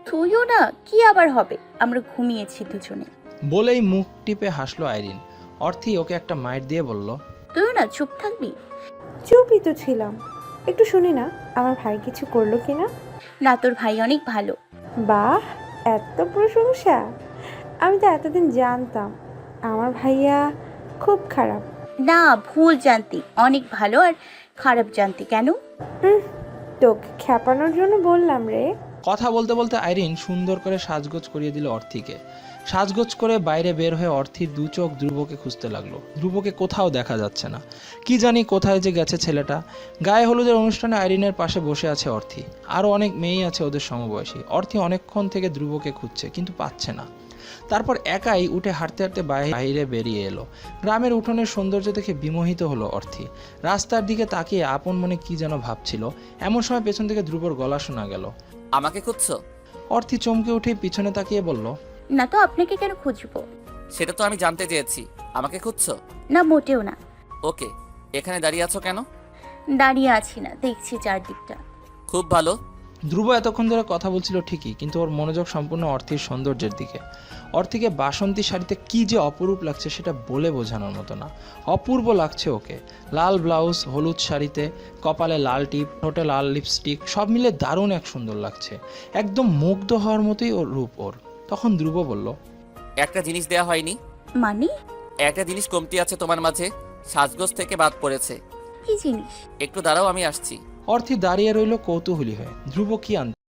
তুইও না, কি আবার হবে, আমরা ঘুমিয়েছি দুজনে। বলেই মুখ টিপে হাসলো আইরিন। অর্থি ওকে একটা মাইট দিয়ে বলল, তুইও না চুপ থাকবি? চুপই তো ছিলাম। একটু শুনি না, আমার ভাই কিছু করলো কিনা? না, তোর ভাই অনেক ভালো। বাহ, এত প্রশংসা! আমি তো এতদিন জানতাম আমার ভাইয়া খুব খারাপ। না, ভুল জানতি, অনেক ভালো। আর খারাপ জানতি কেন? তোকে খেপানোর জন্য বললাম রে। কথা বলতে বলতে আইরিন সুন্দর করে সাজগোজ করিয়ে দিল অর্থিকে। সাজগোজ করে বাইরে বের হয়ে অর্থির 2 চোখ ধ্রুবকে খুঁজতে লাগলো। ধ্রুবকে কোথাও দেখা যাচ্ছে না। কি জানি কোথায় যে গেছে ছেলেটা। গায়ে হলুদের অনুষ্ঠানে আইরিনের পাশে বসে আছে অর্থি। আরও অনেক মেয়েই আছে ওদের সমবয়সী। অর্থি অনেকক্ষণ থেকে ধ্রুবকে খুঁজছে, কিন্তু পাচ্ছে না। তারপর একাই উঠে হাঁটতে হাঁটতে বাইরে বেরিয়ে এলো। গ্রামের উঠোনের সৌন্দর্য দেখে বিমোহিত হলো অর্থি। রাস্তার দিকে তাকিয়ে আপন মনে কি যেন ভাবছিল। এমন সময় পেছন থেকে ধ্রুবর গলা শোনা গেল। আমাকে খুঁজছো? অর্থি চমকে উঠে পিছনে তাকিয়ে বলল, না তো, আপনাকে কেন খুঁজবো? সেটা তো আমি জানতে চেয়েছি। আমাকে খুঁজছো? না, মোটেও না। ওকে, এখানে দাঁড়িয়ে আছো কেন? দাঁড়িয়ে আছি না, দেখছি চারদিকটা। খুব ভালো। ধ্রুব এতক্ষণ ধরে কথা বলছিল ঠিকই, কিন্তু ওর মনোযোগ সম্পূর্ণ অর্থির সৌন্দর্যের দিকে। অর্থিকে বাসন্তী শাড়িতে কি যে অপরূপ লাগছে সেটা বলে বোঝানোর মতো না। অপূর্ব লাগছে ওকে। লাল ব্লাউজ, হলুদ শাড়িতে, কপালে লাল টিপ, ঠোঁটে লাল লিপস্টিক, সব মিলে দারুণ এক সুন্দর লাগছে। একদম মুগ্ধ হওয়ার মতোই ওর রূপ ওর। তখন ধ্রুব বলল, একটা জিনিস দেয়া হয়নি। মানে? একটা জিনিস কমতি আছে তোমার মাঝে, সাজগোজ থেকে বাদ পড়েছে। কি জিনিস? একটু দাঁড়াও, আমি আসছি। অর্থি দাঁড়িয়ে রইল কৌতূহলী হয়ে। ধ্রুব কি আনতে